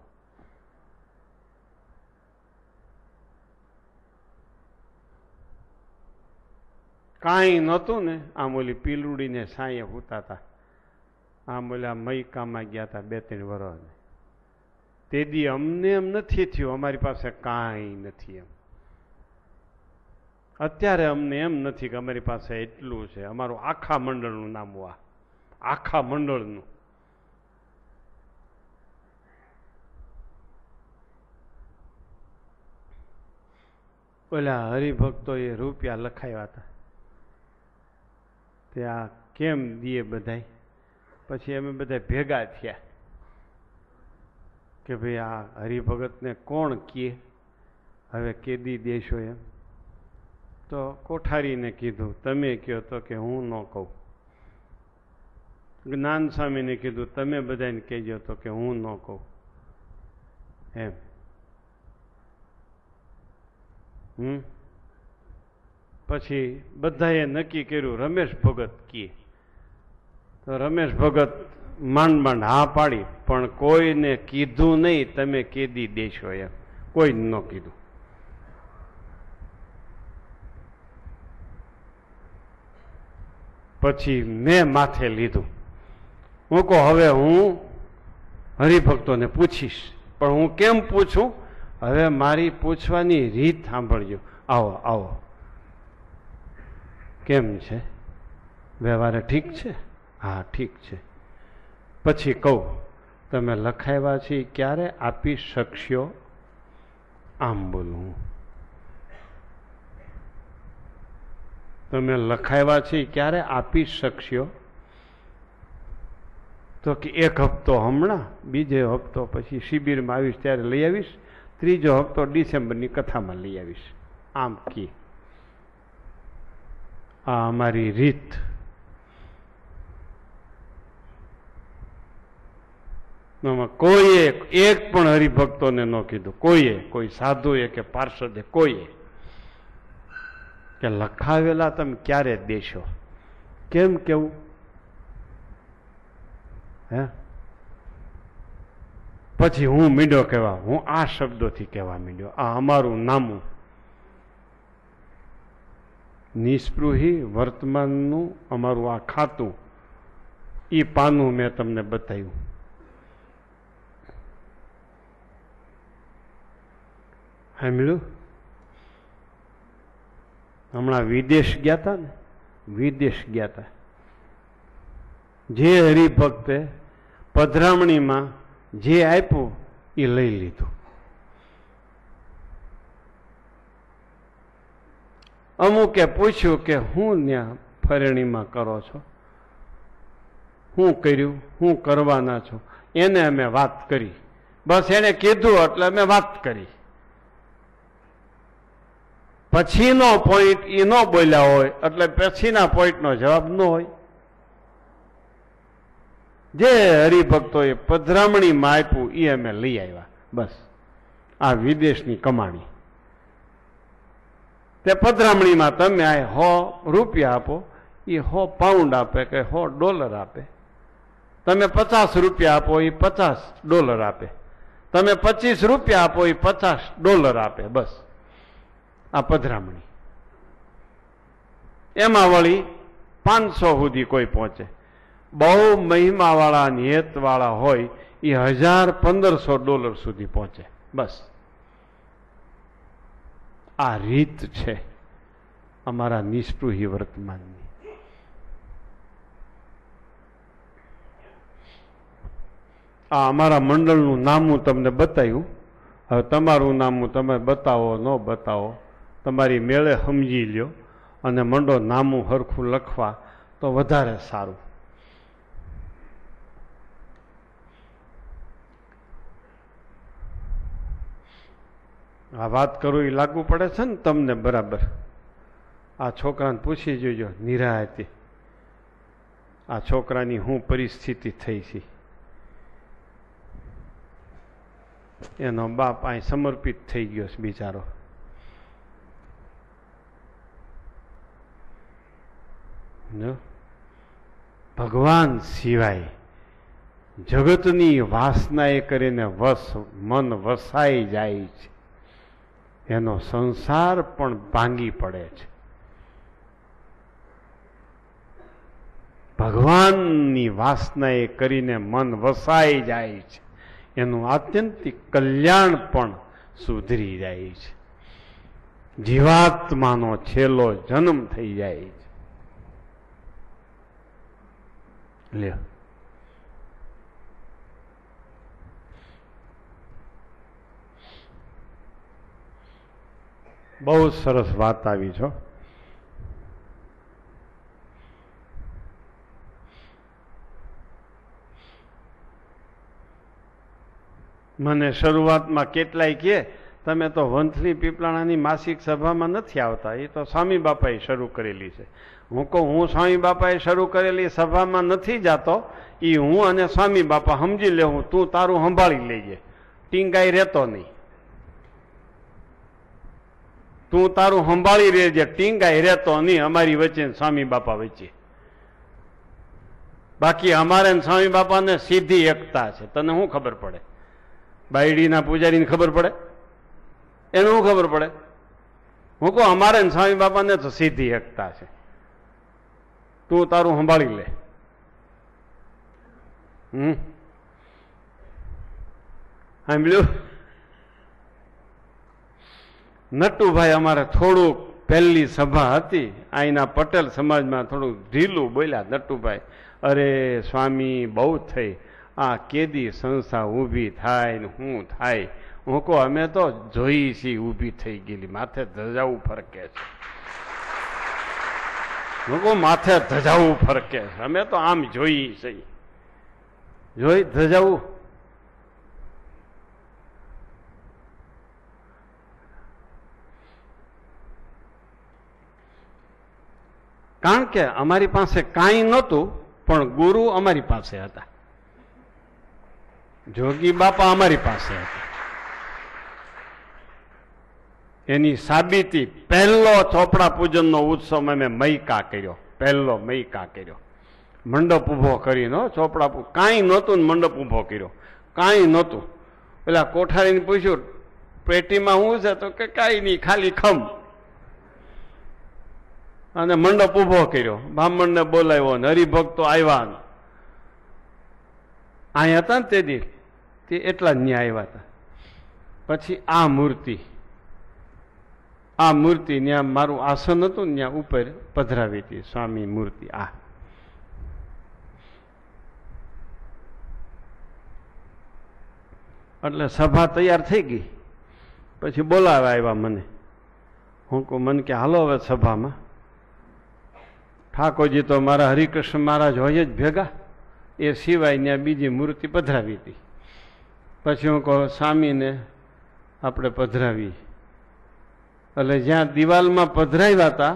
S1: કાંઈ નહોતું ને. આમ ઓલી પીલુડીને સાંયે હોતા હતા, આમ ઓલા મૈકામાં ગયા હતા 2-3 વર્ષ. તે દી અમને એમ નથી થયું અમારી પાસે કાંઈ નથી એમ. અત્યારે અમને એમ નથી કે અમારી પાસે એટલું છે. અમારું આખા મંડળનું નામ આ, આખા મંડળનું. ઓલા હરિભક્તોએ રૂપિયા લખાવ્યા હતા, ત્યાં કેમ દીએ બધાય. પછી અમે બધા ભેગા થયા કે ભાઈ આ હરિભગતને કોણ કહે, હવે કેદી દેશો એમ. તો કોઠારીને કીધું તમે કહો, તો કે હું ન કહું. જ્ઞાન સ્વામીને કીધું તમે બધાને કહેજો, તો કે હું ન કહું. એમ પછી બધાએ નક્કી કર્યું રમેશ ભગત કહે. તો રમેશ ભગત માંડ માંડ હા પાડી, પણ કોઈને કીધું નહીં તમે કેદી દેશો એમ. કોઈ ન કીધું. પછી મેં માથે લીધું. હું કહું હવે હું હરિભક્તોને પૂછીશ, પણ હું કેમ પૂછું? હવે મારી પૂછવાની રીત સાંભળજો. આવો આવો, કેમ છે? વ્યવહારે ઠીક છે? હા ઠીક છે. પછી કહું તમે લખાવ્યા છે ક્યારે આપી શકશો? આમ બોલું. તમે લખાવ્યા છે ક્યારે આપી શકશો? તો કે એક હપ્તો હમણાં, બીજો હપ્તો પછી શિબિરમાં આવીશ ત્યારે લઈ આવીશ, ત્રીજો હપ્તો ડિસેમ્બરની કથામાં લઈ આવીશ. આમ કી આ અમારી રીત. કોઈએ એક પણ હરિભક્તોને ન કીધું, કોઈ સાધુએ કે પાર્ષદે કોઈએ કે લખાવેલા તમે ક્યારે દેશો. કેમ કેવું? હે પછી હું મીંડો કહેવા, હું આ શબ્દોથી કહેવા મીંડ્યો, આ અમારું નામું નિસ્પૃહી વર્તમાનનું અમારું આ ખાતું, એ પાનું મેં તમને બતાવ્યું. સાંભળ્યું? હમણાં વિદેશ ગયા હતા ને, વિદેશ ગયા હતા, જે હરિભક્તે પધરામણીમાં જે આપ્યું એ લઈ લીધું. અમુકે પૂછ્યું કે હું ત્યાં ફરેણીમાં કરો છો, શું કર્યું, શું કરવાના છો? એને અમે વાત કરી, બસ એને કીધું એટલે અમે વાત કરી. પછીનો પોઈન્ટ એ ન બોલ્યા હોય એટલે પછીના પોઈન્ટનો જવાબ ન હોય. જે હરિભક્તોએ પધરામણીમાં આપ્યું એ અમે લઈ આવ્યા. બસ આ વિદેશની કમાણી. તે પધરામણીમાં તમે આ 100 રૂપિયા આપો, એ 100 પાઉન્ડ આપે કે 100 ડોલર આપે. તમે 50 રૂપિયા આપો, એ 50 ડોલર આપે. તમે 25 રૂપિયા આપો, એ 50 ડોલર આપે. બસ આ પધરામણી. એમાં વળી 500 સુધી કોઈ પહોંચે. બહુ મહિમાવાળા નિયતવાળા હોય એ 1000-1500 ડોલર સુધી પહોંચે. બસ આ રીત છે અમારા નિસ્પૃહી વર્તમાનની. આ અમારા મંડળનું નામું તમને બતાવ્યું. હવે તમારું નામું તમે બતાવો ન બતાવો તમારી મેળે સમજી લ્યો અને મંડો નામું હરખું લખવા તો વધારે સારું. આ વાત કરું એ લાગુ પડે છે ને તમને બરાબર? આ છોકરાને પૂછી જોજો નિરાયતી, આ છોકરાની શું પરિસ્થિતિ થઈ છે. એનો બાપ અહીં સમર્પિત થઈ ગયો છે બિચારો. ભગવાન સિવાય જગતની વાસનાએ કરીને મન વસાઈ જાય છે, એનો સંસાર પણ ભાંગી પડે છે. ભગવાનની વાસનાએ કરીને મન વસાઈ જાય છે, એનું આત્યંતિક કલ્યાણ પણ સુધરી જાય છે. જીવાત્માનો છેલ્લો જન્મ થઈ જાય છે. લ્યો બહુ સરસ વાત આવી છો. મને શરૂઆતમાં કેટલાય કહે તમે તો વંથલી પીપળાણાની માસિક સભામાં નથી આવતા, એ તો સ્વામી બાપાએ શરૂ કરેલી છે. હું કહું હું સ્વામી બાપાએ શરૂ કરેલી સભામાં નથી જાતો, એ હું અને સ્વામી બાપા સમજી લેવું, તું તારું સંભાળી લેજે, ટીંગાઈ રહેતો નહીં. તું તારું સંભાળી રહેજે, ટીંગાઈ રહેતો નહીં અમારી વચ્ચે સ્વામી બાપા વચ્ચે. બાકી અમારે સ્વામી બાપાને સીધી એકતા છે. તને શું ખબર પડે? બાયડીના પૂજારીને ખબર પડે? એને શું ખબર પડે? હું કહું અમારે સ્વામી બાપાને તો સીધી એકતા છે. તું તારું સંભાળી લે. સાંભળ્યું? નટુભાઈ અમારે થોડુંક પહેલી સભા હતી અહીંના પટેલ સમાજમાં થોડુંક ઢીલું બોલ્યા નટુભાઈ. અરે સ્વામી બહુ થઈ, આ કેદી સંસ્થા ઊભી થાય ને શું થાય. હું કહું અમે તો જોઈ છીએ ઊભી થઈ ગયેલી, માથે ધજાવું ફરકે છે. લોકો માથે ધજાવું ફરકે, અમે તો આમ જોઈ છે, જોઈ ધજાવું. કારણ કે અમારી પાસે કાંઈ નહોતું, પણ ગુરુ અમારી પાસે હતા, જોગી બાપા અમારી પાસે હતા. એની સાબિતી પહેલો ચોપડા પૂજનનો ઉત્સવ અમે મૈકા કર્યો, પહેલો મૈકા કર્યો, મંડપ ઉભો કરીને. ચોપડા કાંઈ નહોતું ને મંડપ ઉભો કર્યો, કાંઈ નહોતું. પેલા કોઠારીને પૂછ્યું પેટીમાં શું છે, તો કે કાંઈ નહીં, ખાલી ખમ. અને મંડપ ઉભો કર્યો, બ્રાહ્મણને બોલાવ્યો ને હરિભક્તો આવ્યા. અહીં હતા ને તે દી, તે એટલા જ ન્યાય આવ્યા હતા. પછી આ મૂર્તિ ત્યાં મારું આસન હતું ને ત્યાં ઉપર પધરાવી હતી સ્વામી મૂર્તિ. આ એટલે સભા તૈયાર થઈ ગઈ. પછી બોલાવા આવ્યા મને. હું કહું મને કે હાલો હવે સભામાં. ઠાકોરજી તો મારા હરિકૃષ્ણ મહારાજ હોય જ ભેગા, એ સિવાય ત્યાં બીજી મૂર્તિ પધરાવી હતી. પછી હું કહું સ્વામીને આપણે પધરાવી. એટલે જ્યાં દિવાલમાં પધરાવ્યા હતા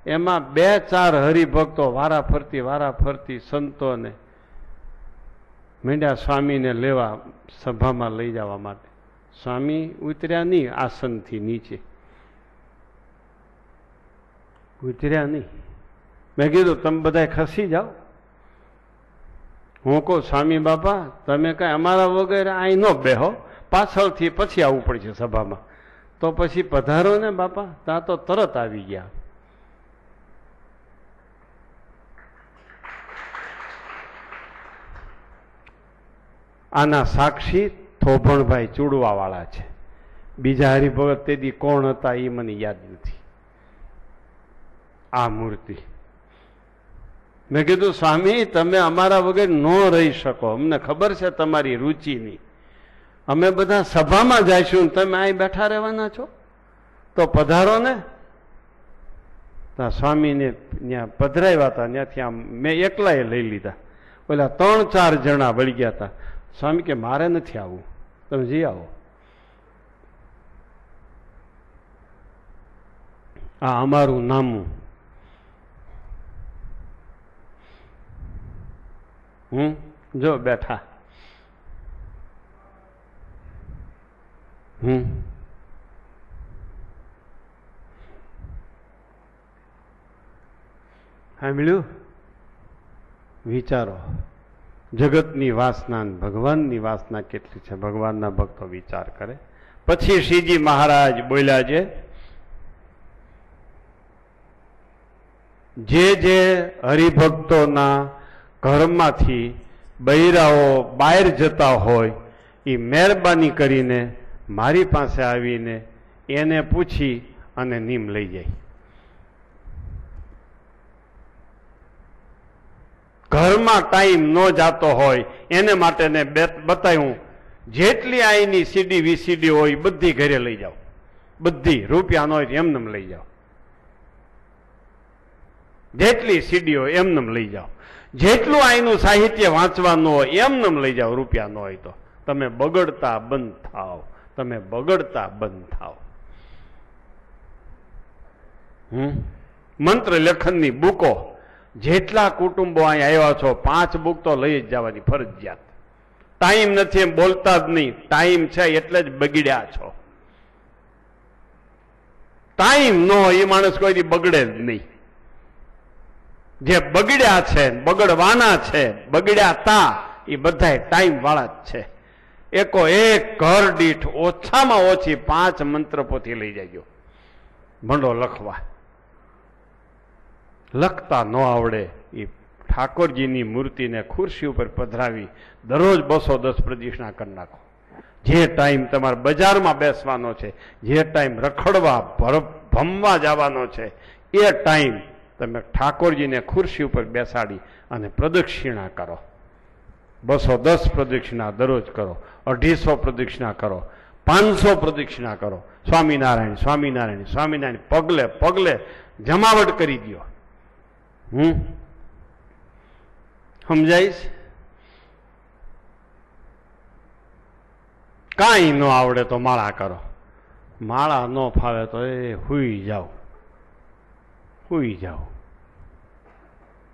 S1: એમાં 2-4 હરિભક્તો વારા ફરતી સંતોને માંડ્યા સ્વામીને લેવા, સભામાં લઈ જવા માટે. સ્વામી ઉતર્યા નહીં, આસનથી નીચે ઉતર્યા નહીં. મેં કીધું તમે બધા ખસી જાઓ. હું કહું સ્વામી બાપા તમે કઈ અમારા વગર અહીં ન બેહો, પાછળથી પછી આવવું પડશે સભામાં. તો પછી પધારો ને બાપા, ત્યાં તો તરત આવી ગયા. આના સાક્ષી થોભણભાઈ ચૂડવા વાળા છે. બીજા હરિભગત તેથી કોણ હતા એ મને યાદ નથી. આ મૂર્તિ મેં કીધું સ્વામી તમે અમારા વગર ન રહી શકો, અમને ખબર છે તમારી રુચિની. અમે બધા સભામાં જઈશું, તમે અહીં બેઠા રહેવાના છો, તો પધારો ને. સ્વામીને ત્યાં પધરાવ્યા હતા, ત્યાંથી આમ મેં એકલાએ લઈ લીધા. ઓલા 3-4 જણા વળી ગયા હતા. સ્વામી કે મારે નથી આવવું, તમે જઈ આવો. આ અમારું નામું. જો બેઠા. સાંભળ્યું? વિચારો, જગતની વાસના ભગવાનની વાસના કેટલી છે. ભગવાનના ભક્તો વિચાર કરે. પછી શ્રીજી મહારાજ બોલ્યા છે, જે હરિભક્તોના ઘરમાંથી બૈરાઓ બહાર જતા હોય એ મહેરબાની કરીને મારી પાસે આવીને એને પૂછી અને નીમ લઈ જાય. ઘરમાં ટાઈમ ન જાતો હોય એને માટે ને બતાવ્યું, જેટલી આઈની સીડી વીસીડી હોય બધી ઘરે લઈ જાઓ, બધી રૂપિયા ન હોય એમને લઈ જાઓ, જેટલી સીડી હોય એમને લઈ જાઓ, જેટલું આઈનું સાહિત્ય વાંચવાનું હોય એમને લઈ જાઓ, રૂપિયા ન હોય તો. તમે બગડતા બંધ થાવ, તમે બગડતા બંધ થાવ. મંત્ર લેખનની બુકો, જેટલા કુટુંબો અહીં આવ્યા છો 5 બુક તો લઈ જ જવાની ફરજિયાત. ટાઈમ નથી એમ બોલતા જ નહીં, ટાઈમ છે એટલે જ બગડ્યા છો. ટાઈમ ન હોય એ માણસ કોઈ બગડે જ નહીં. જે બગડ્યા છે, બગડવાના છે, બગડ્યા તા એ બધા ટાઈમ વાળા જ છે. એક ઘર દીઠ ઓછામાં ઓછી 5 મંત્ર પોથી લઈ જાય. ભંડો લખવા. લખતા ન આવડે એ ઠાકોરજીની મૂર્તિને ખુરશી ઉપર પધરાવી દરરોજ 210 પ્રદક્ષિણા કરી નાખો. જે ટાઈમ તમારે બજારમાં બેસવાનો છે, જે ટાઈમ રખડવા ભમવા જવાનો છે, એ ટાઈમ તમે ઠાકોરજીને ખુરશી ઉપર બેસાડી અને પ્રદક્ષિણા કરો. 210 પ્રદક્ષિણા દરરોજ કરો, 250 પ્રદક્ષિણા કરો, 500 પ્રદક્ષિણા કરો. સ્વામિનારાયણ સ્વામિનારાયણ સ્વામિનારાયણ પગલે પગલે જમાવટ કરી દો. સમજાય છે? કાંઈ ન આવડે તો માળા કરો, માળા ન ફાવે તો એ હુઈ જાઓ, હુઈ જાઓ.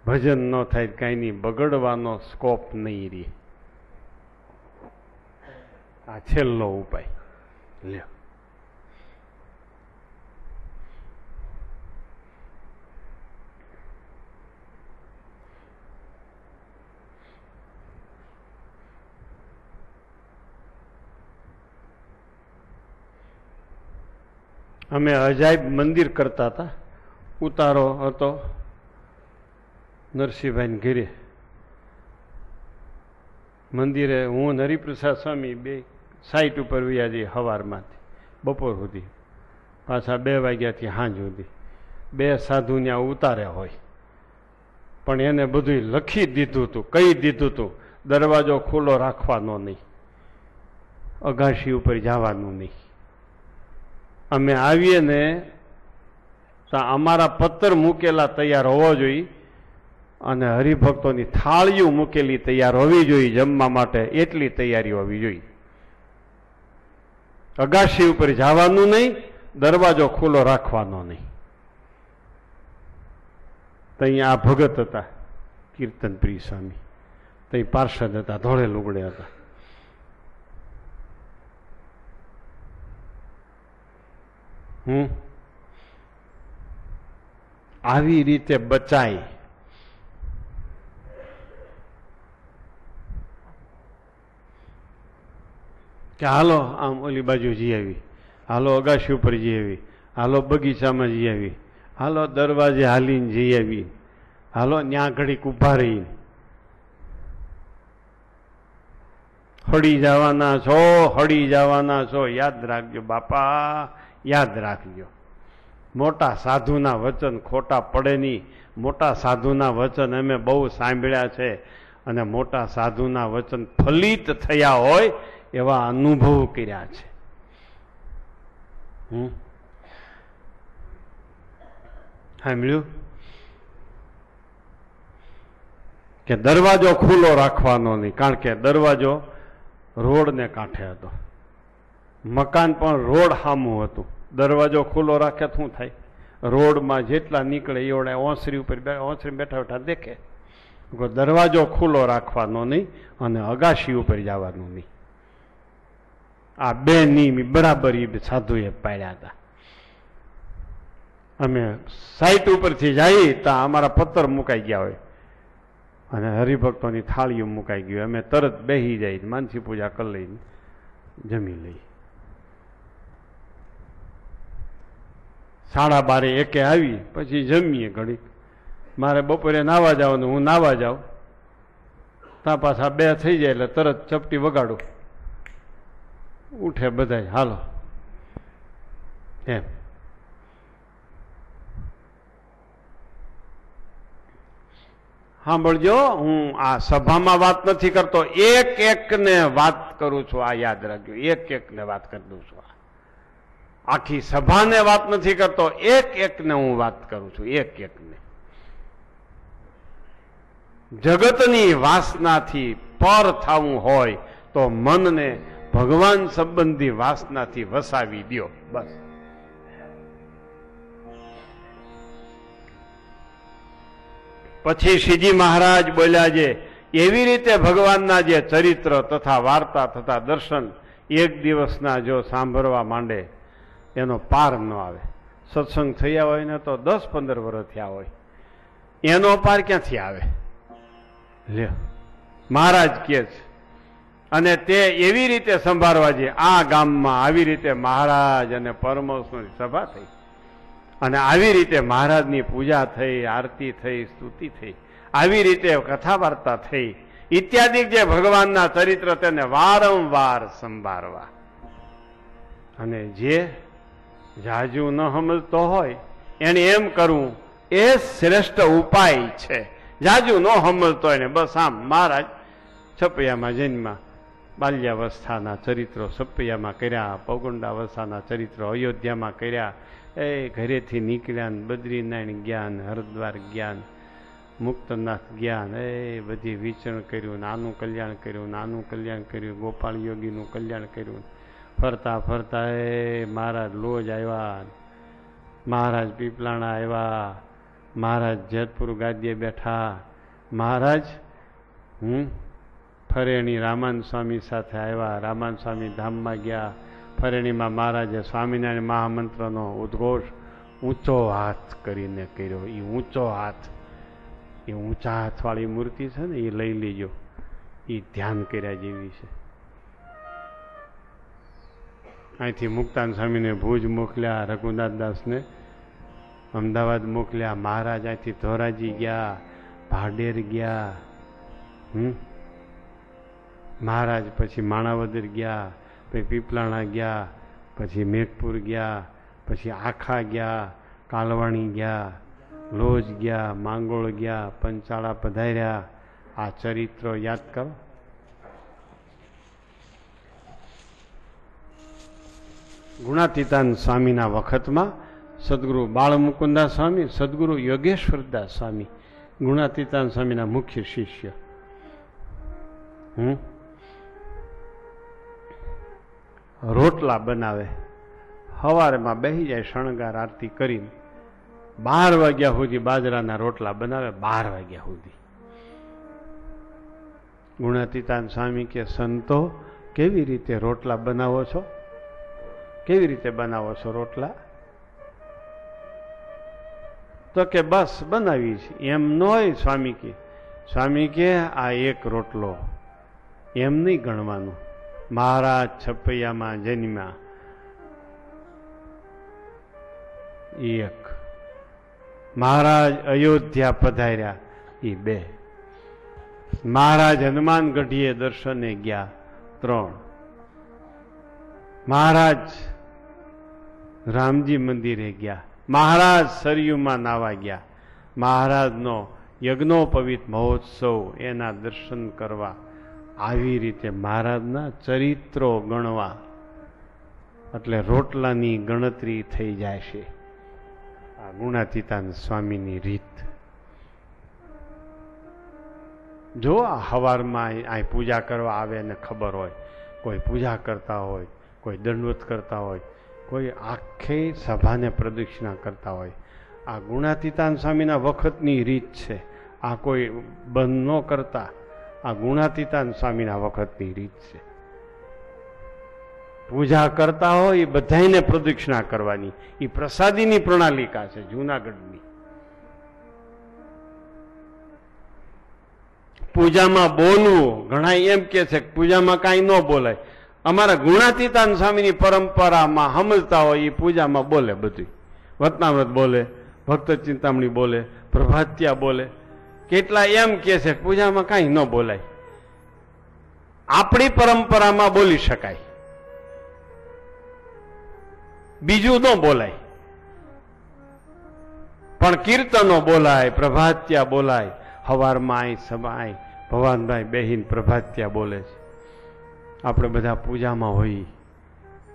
S1: ભજન ન થાય કાંઈ નહીં, બગડવાનો સ્કોપ નહીં રહે. આ છેલ્લો ઉપાય લ્યો. અમે અજાયબ મંદિર કરતા હતા, ઉતારો હતો નરસિંહભાઈ ઘેરે. મંદિરે હું હરિપ્રસાદ સ્વામી બે સાઈટ ઉપર વ્યા જઈએ સવારમાંથી બપોર સુધી, પાછા 2 વાગ્યાથી સાંજ સુધી. 2 સાધુ ત્યાં ઉતાર્યા હોય, પણ એને બધું લખી દીધું હતું, કહી દીધું હતું, દરવાજો ખુલ્લો રાખવાનો નહીં, અગાશી ઉપર જવાનું નહીં. અમે આવીએ ને તો અમારા પત્તર મૂકેલા તૈયાર હોવા જોઈએ અને હરિભક્તોની થાળીઓ મૂકેલી તૈયાર હોવી જોઈએ જમવા માટે, એટલી તૈયારી હોવી જોઈએ. અગાશી ઉપર જવાનું નહીં, દરવાજો ખુલ્લો રાખવાનો નહીં. તો અહીંયા આ ભગત હતા કીર્તનપ્રિય સ્વામી, તો પાર્ષદ હતા, ધોળે લુગડે હતા. આવી રીતે બચાય. કે હાલો આમ ઓલી બાજુ જઈ આવી, હાલો અગાશી ઉપર જઈ આવી, હાલો બગીચામાં જઈ આવી, હાલો દરવાજે હાલીને જઈ આવી, હાલો ન્યા ઘડીક ઉભા રહી. હળી જવાના છો, હળી જવાના છો, યાદ રાખજો બાપા, યાદ રાખજો. મોટા સાધુના વચન ખોટા પડે નહીં. મોટા સાધુના વચન અમે બહુ સાંભળ્યા છે અને મોટા સાધુના વચન ફલિત થયા હોય એવા અનુભવ કર્યા છે. સાંભળ્યું કે દરવાજો ખુલ્લો રાખવાનો નહીં, કારણ કે દરવાજો રોડને કાંઠે હતો, મકાન પણ રોડ સામું હતું. દરવાજો ખુલ્લો રાખે શું થાય? રોડમાં જેટલા નીકળે એવડા ઓસરી ઉપર ઓસરી બેઠા બેઠા દેખે. દરવાજો ખુલ્લો રાખવાનો નહીં અને અગાશી ઉપર જવાનું નહીં. આ બે નિયમ બરાબર સાધુએ પાડ્યા હતા. અમે સાઈટ ઉપરથી જઈએ તો અમારા પત્તર મુકાઈ ગયા હોય અને હરિભક્તોની થાળીઓ મુકાઈ ગઈ, અમે તરત બેસી જાય, માનસી પૂજા કરી લઈને જમી લઈએ. 12:30 આવી પછી જમીએ ઘડીક. મારે બપોરે નાવા જવાનું, હું નાવા જાઉં ત્યાં પાછા 2 થઈ જાય એટલે તરત ચપટી વગાડું, ઉઠે બધા, હાલો એમ. સાંભળજો, હું આ સભામાં વાત નથી કરતો, એક એકને વાત કરું છું. આ યાદ રાખજો, એક એકને વાત કરી દઉં છું. આખી સભાને વાત નથી કરતો, એક એકને હું વાત કરું છું. એક એકને. જગતની વાસનાથી પર થવું હોય તો મનને ભગવાન સંબંધી વાસનાથી વસાવી દો, બસ. પછી શ્રીજી મહારાજ બોલ્યા છે, એવી રીતે ભગવાનના જે ચરિત્ર તથા વાર્તા તથા દર્શન એક દિવસના જો સાંભળવા માંડે એનો પાર ન આવે. સત્સંગ થયા હોય ને તો 10-15 વર્ષ થયા હોય, એનો પાર ક્યાંથી આવે? લ્યો, મહારાજ કહે છે. અને તે એવી રીતે સંભાળવા છે. આ ગામમાં આવી રીતે મહારાજ અને પરમહંસની સભા થઈ અને આવી રીતે મહારાજની પૂજા થઈ, આરતી થઈ, સ્તુતિ થઈ, આવી રીતે કથા વાર્તા થઈ ઇત્યાદિ જે ભગવાનના ચરિત્ર તેને વારંવાર સંભાળવા. અને જે જાજુ ન સમજતો હોય એને એમ કરવું એ શ્રેષ્ઠ ઉપાય છે. જાજુ ન સમજતો હોય ને બસ આમ મહારાજ છપૈયામાં જન્મા, બાલ્યાવસ્થાના ચરિત્રો છપૈયામાં કર્યા, પૌગંડાવસ્થાના ચરિત્રો અયોધ્યામાં કર્યા, એ ઘરેથી નીકળ્યા, બદ્રીનારાયણ જ્ઞાન, હરિદ્વાર જ્ઞાન, મુક્તનાથ જ્ઞાન એ બધી વિચરણ કર્યું, નાનું કલ્યાણ કર્યું, નાનું કલ્યાણ કર્યું, ગોપાલ યોગીનું કલ્યાણ કર્યું. ફરતા ફરતા એ મહારાજ લોજ આવ્યા, મહારાજ પીપલાણા આવ્યા, મહારાજ જેતપુર ગાદીએ બેઠા, મહારાજ ફરેણી રામાન સ્વામી સાથે આવ્યા, રામાન સ્વામી ધામમાં ગયા. ફરેણીમાં મહારાજે સ્વામિનારાયણ મહામંત્રનો ઉદ્ઘોષ ઊંચો હાથ કરીને કર્યો. એ ઊંચો હાથ, એ ઊંચા હાથવાળી મૂર્તિ છે ને, એ લઈ લેજો, એ ધ્યાન કર્યા જેવી છે. અહીંથી મુક્તાન સ્વામીને ભુજ મોકલ્યા, રઘુનાથદાસને અમદાવાદ મોકલ્યા, મહારાજ અહીંથી ધોરાજી ગયા, ભાડેર ગયા, મહારાજ પછી માણાવદર ગયા, પછી પીપલાણા ગયા, પછી મેઘપુર ગયા, પછી આખા ગયા, કાલવાણી ગયા, લોજ ગયા, માંગોળ ગયા, પંચાળા પધાર્યા. આ ચરિત્રો યાદ કરો. ગુણાતીતાન સ્વામીના વખતમાં સદગુરુ બાળમુકુંદા સ્વામી, સદગુરુ યોગેશ્વરદાસ સ્વામી, ગુણાતીતાન સ્વામીના મુખ્ય શિષ્ય. રોટલા બનાવે, સવારમાં બેસી જાય શણગાર આરતી કરીને, 12 વાગ્યા સુધી બાજરાના રોટલા બનાવે, 12 વાગ્યા સુધી. ગુણાતીતાન સ્વામી કે સંતો કેવી રીતે રોટલા બનાવો છો, કેવી રીતે બનાવો છો રોટલા? તો કે બસ બનાવી છે. એમ ન હોય સ્વામી કે, સ્વામી કે આ એક રોટલો એમ નહીં ગણવાનું. મહારાજ છપૈયામાં જન્મ્યા, એક. મહારાજ અયોધ્યા પધાર્યા, એ 2. મહારાજ હનુમાનગઢીએ દર્શને ગયા, 3. મહારાજ રામજી મંદિરે ગયા, મહારાજ સરયુમાં નાવા ગયા, મહારાજનો યજ્ઞોપવિત મહોત્સવ એના દર્શન કરવા. આવી રીતે મહારાજના ચરિત્રો ગણવા એટલે રોટલાની ગણતરી થઈ જાય છે. આ ગુણાતીતાન સ્વામીની રીત. જો આ હવારમાં અહીં પૂજા કરવા આવે અને ખબર હોય, કોઈ પૂજા કરતા હોય, કોઈ દંડવત કરતા હોય, કોઈ આખી સભાને પ્રદક્ષિણા કરતા હોય, આ ગુણાતીતાન સ્વામીના વખતની રીત છે. આ કોઈ બંધ ન કરતા, આ ગુણાતીતાન સ્વામીના વખતની રીત છે. પૂજા કરતા હોય એ બધાને પ્રદક્ષિણા કરવાની, એ પ્રસાદીની પ્રણાલિકા છે જૂનાગઢની. પૂજામાં બોલવું, ઘણા એમ કે છે કે પૂજામાં કાંઈ ન બોલાય. અમારા ગુણાતીતાન સ્વામીની પરંપરામાં સમજતા હોય એ પૂજામાં બોલે, બધું વતનામૃત બોલે, ભક્ત ચિંતામણી બોલે, પ્રભાત્યા બોલે. કેટલા એમ કે છે પૂજામાં કાંઈ ન બોલાય. આપણી પરંપરામાં બોલી શકાય, બીજું ન બોલાય. પણ કીર્તનો બોલાય, પ્રભાત્યા બોલાય. હવારમાં અહીં સભાય ભવાનભાઈ બેહીન પ્રભાત્યા બોલે છે. આપણે બધા પૂજામાં હોઈએ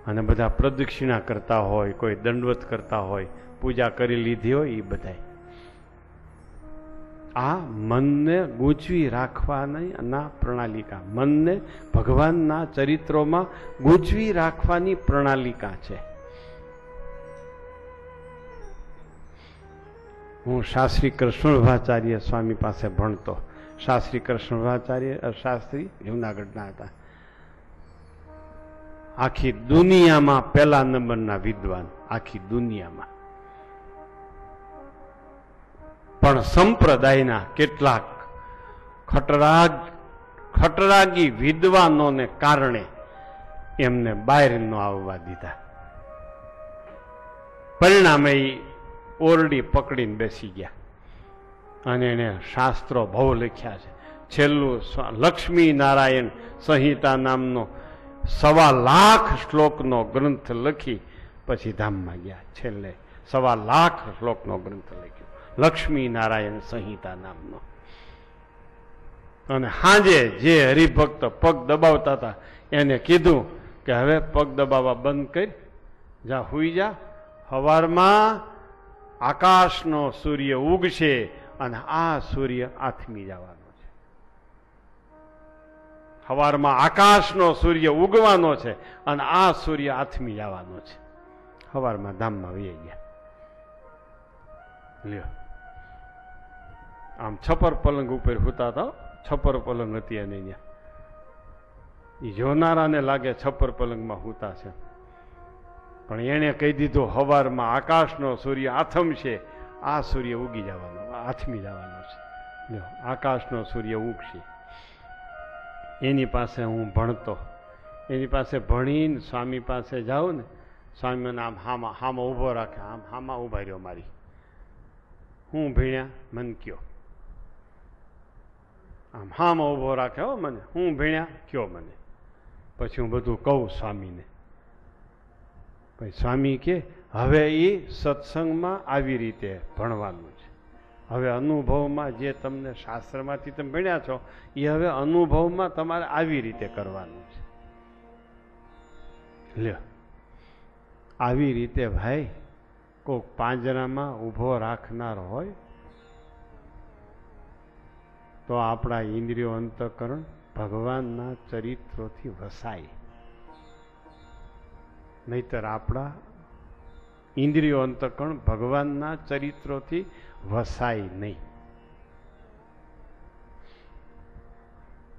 S1: અને બધા પ્રદક્ષિણા કરતા હોય, કોઈ દંડવત કરતા હોય, પૂજા કરી લીધી હોય, એ બધાય આ મનને ગૂંચવી રાખવાની પ્રણાલિકા, મનને ભગવાનના ચરિત્રોમાં ગૂંચવી રાખવાની પ્રણાલિકા છે. હું શાસ્ત્રી કૃષ્ણભાચાર્ય સ્વામી પાસે ભણતો. શાસ્ત્રી કૃષ્ણભાચાર્ય શાસ્ત્રી જૂનાગઢના હતા. આખી દુનિયામાં પહેલા નંબરના વિદ્વાન, આખી દુનિયામાં. પણ સંપ્રદાયના કેટલાક ખટરાગી વિદ્વાનોને કારણે એમને બહાર ન આવવા દીધા. પરિણામે ઓરડી પકડીને બેસી ગયા અને એને શાસ્ત્રો બહુ લખ્યા છે. છેલ્લું લક્ષ્મી નારાયણ સંહિતા નામનો 1.25 લાખ શ્લોકનો ગ્રંથ લખી પછી ધામમાં ગયા. છેલ્લે 1.25 લાખ શ્લોકનો ગ્રંથ લખ્યો, લક્ષ્મી નારાયણ સંહિતા નામનો. અને સાંજે જે હરિભક્ત પગ દબાવતા હતા એને કીધું કે હવે પગ દબાવવા બંધ કરી, જા હુઈ જા, સવારમાં આકાશનો સૂર્ય ઉગશે, અને આ સૂર્ય આથમી જવાનો છે. સવારમાં આકાશનો સૂર્ય ઉગવાનો છે અને આ સૂર્ય આથમી જવાનો છે. સવારમાં ધામમાં વહી ગયા. લ્યો, આમ છપર પલંગ ઉપર હુતા હતા. છપર પલંગ હતી અને ત્યાં એ જોનારાને લાગે છપર પલંગમાં હુતા છે, પણ એને કહી દીધું સવારમાં આકાશનો સૂર્ય આથમશે, આ સૂર્ય ઉગી જવાનો, આથમી જવાનો છે. લ્યો, આકાશનો સૂર્ય ઉગશે. એની પાસે હું ભણતો, એની પાસે ભણીને સ્વામી પાસે જાઉં ને, સ્વામી મને આમ હામાં ઊભો રાખે, આમ હામાં ઊભા રહ્યો મારી. હું ભીણ્યા મન કયો, આમ હામાં ઊભો રાખે હો મને, હું ભીણ્યા કયો મને. પછી હું બધું કહું સ્વામીને. પછી સ્વામી કે હવે એ સત્સંગમાં આવી રીતે ભણવાનું છે. હવે અનુભવમાં જે તમને શાસ્ત્રમાંથી તમે ભણ્યા છો એ હવે અનુભવમાં તમારે આવી રીતે કરવાનું છે. લ્યો, આવી રીતે ભાઈ કોઈક પાંજરામાં ઊભો રાખનાર હોય તો આપણા ઇન્દ્રિયો અંતઃકરણ ભગવાનના ચરિત્રોથી વસાય. નહીતર આપણા ઇન્દ્રિયો અંતઃકરણ ભગવાનના ચરિત્રોથી વસાય નહીં.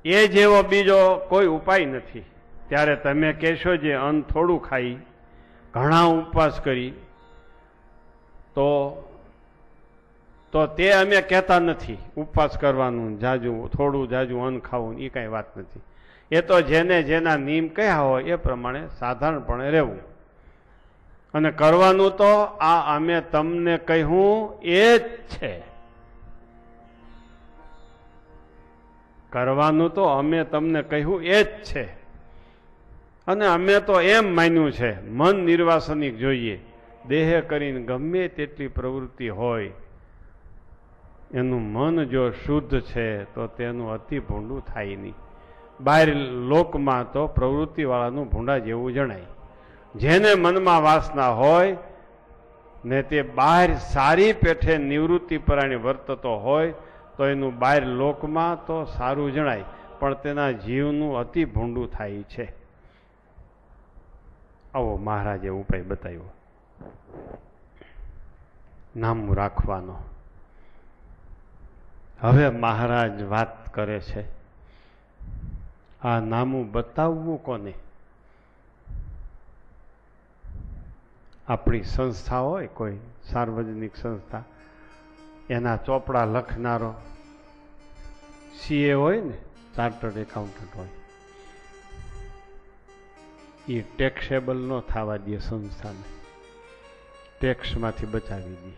S1: એ જેવો બીજો કોઈ ઉપાય નથી. ત્યારે તમે કહેશો જે અન્ન થોડું ખાઈ, ઘણા ઉપવાસ કરી, તો તે અમે કહેતા નથી ઉપવાસ કરવાનું, જાજુ થોડું જાજુ અન્ન ખાવું, એ કાંઈ વાત નથી. એ તો જેને જેના નિયમ કયા હોય એ પ્રમાણે સાધારણપણે રહેવું. અને કરવાનું તો આ અમે તમને કહ્યું એ જ છે. કરવાનું તો અમે તમને કહ્યું એ જ છે. અને અમે તો એમ માન્યું છે મન નિર્વાસનિક જોઈએ. દેહ કરીને ગમે તેટલી પ્રવૃત્તિ હોય, એનું મન જો શુદ્ધ છે તો તેનું અતિ ભૂંડું થાય નહીં. બહાર લોકમાં તો પ્રવૃત્તિવાળાનું ભૂંડા જેવું જણાય. જેને મનમાં વાસના હોય ને તે બહાર સારી પેઠે નિવૃત્તિ પરાયણે વર્તતો હોય તો એનું બહાર લોકમાં તો સારું જણાય, પણ તેના જીવનું અતિ ભૂંડું થાય છે. આવો મહારાજે ઉપાય બતાવ્યો, નામું રાખવાનો. હવે મહારાજ વાત કરે છે, આ નામું બતાવવું કોને? આપણી સંસ્થા હોય, કોઈ સાર્વજનિક સંસ્થા, એના ચોપડા લખનારો સીએ હોય ને, ચાર્ટર્ડ એકાઉન્ટન્ટ હોય, એ ટેક્સેબલ ન થવા દે સંસ્થાને, ટેક્સમાંથી બચાવી દે.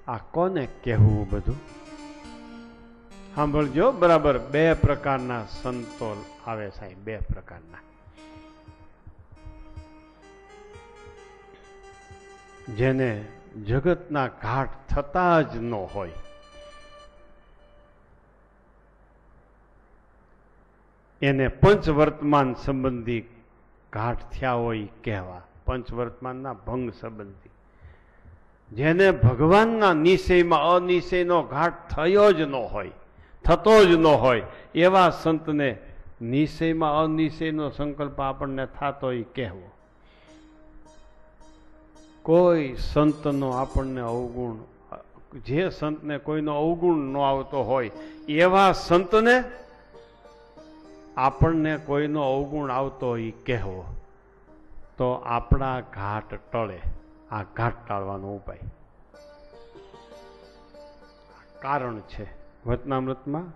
S1: આ કોને કહેવું બધું? સાંભળજો બરાબર. બે પ્રકારના સંતો આવે સાહેબ, બે પ્રકારના. જેને જગતના ઘાટ થતા જ ન હોય, એને પંચવર્તમાન સંબંધી ઘાટ થયા હોય કહેવા, પંચવર્તમાનના ભંગ સંબંધી. જેને ભગવાનના નિશ્ચયમાં અનિશ્ચયનો ઘાટ થયો જ ન હોય, થતો જ ન હોય, એવા સંતને નિશ્ચયમાં અનિશ્ચયનો સંકલ્પ આપણને થતો એ કહેવો. કોઈ સંતનો આપણને અવગુણ, જે સંતને કોઈનો અવગુણ ન આવતો હોય એવા સંતને આપણને કોઈનો અવગુણ આવતો હોય કહેવો, તો આપણા ઘાટ ટળે. આ ઘાટ ટાળવાનો ઉપાય કારણ છે. વચનામૃતમાં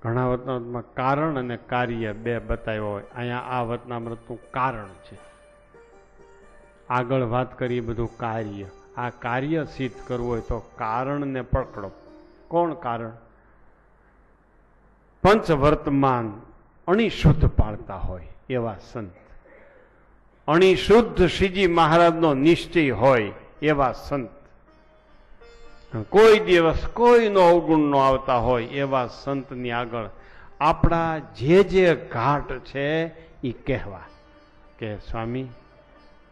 S1: ઘણા વચનામૃતમાં કારણ અને કાર્ય બે બતાવ્યો હોય. અહીંયા આ વચનામૃતનું કારણ છે. આગળ વાત કરીએ બધું કાર્ય. આ કાર્ય સિદ્ધ કરવું હોય તો કારણને પકડો. કોણ કારણ? પંચવર્તમાન અણિશુદ્ધ પાળતા હોય એવા સંત, અણિશુદ્ધ શ્રીજી મહારાજનો નિશ્ચય હોય એવા સંત, કોઈ દિવસ કોઈનો અવગુણ ન આવતા હોય એવા સંતની આગળ આપણા જે ઘાટ છે એ કહેવા કે સ્વામી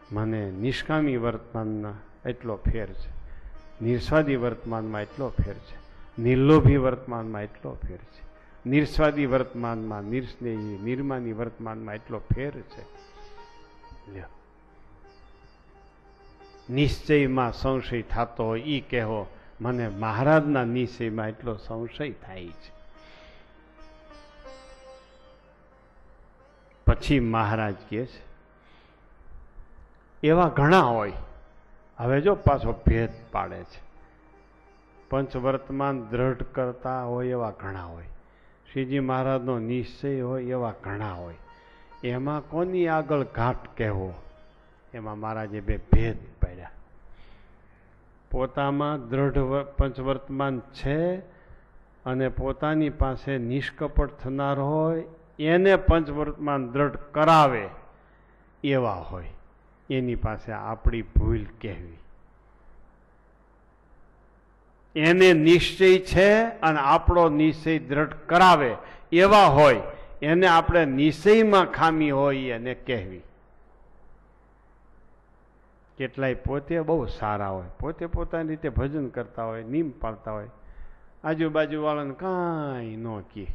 S1: મને નિષ્કામી વર્તમાનના એટલો ફેર છે, નિર્સ્વાદી વર્તમાનમાં એટલો ફેર છે, નિર્લોભી વર્તમાનમાં એટલો ફેર છે, નિર્સ્વાદી વર્તમાનમાં, નિર્સ્નેહી નિર્માની વર્તમાનમાં એટલો ફેર છે. નિશ્ચયમાં સંશય થતો હોય ઈ કહેવો, મને મહારાજના નિશ્ચયમાં એટલો સંશય થાય છે. પછી મહારાજ કહે છે એવા ઘણા હોય. હવે જો પાછો ભેદ પાડે છે. પંચવર્તમાન દ્રઢ કરતા હોય એવા ઘણા હોય, શ્રીજી મહારાજનો નિશ્ચય હોય એવા ઘણા હોય. એમાં કોની આગળ ઘાટ કહેવો? એમાં મહારાજે બે ભેદ પાડ્યા. પોતામાં દ્રઢ પંચવર્તમાન છે અને પોતાની પાસે નિષ્કપટ થનાર હોય, એને પંચવર્તમાન દ્રઢ કરાવે એવા હોય, એની પાસે આપણી ભૂલ કહેવી. એને નિશ્ચય છે અને આપણો નિશ્ચય દ્રઢ કરાવે એવા હોય, એને આપણે નિશ્ચયમાં ખામી હોય એને કહેવી. કેટલાય પોતે બહુ સારા હોય, પોતે પોતાની રીતે ભજન કરતા હોય, નિયમ પાળતા હોય, આજુબાજુ વાળાને કાંઈ ન કહે,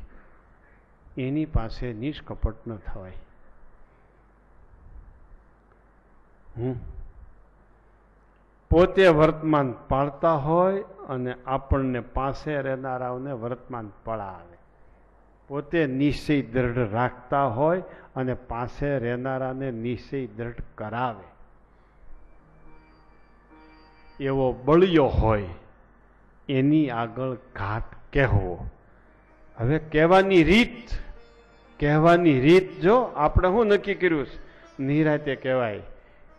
S1: એની પાસે નિષ્કપટ ન થવાય. પોતે વર્તમાન પાળતા હોય અને આપણને પાસે રહેનારાઓને વર્તમાન પળાવે. પોતે નિશ્ચય દ્રઢ રાખતા હોય અને પાસે રહેનારાને નિશ્ચય દ્રઢ કરાવે એવો બળિયો હોય, એની આગળ ઘાટ કહેવો. હવે કહેવાની રીત જો આપણે શું નક્કી કર્યું છે? નિરાતે કહેવાય,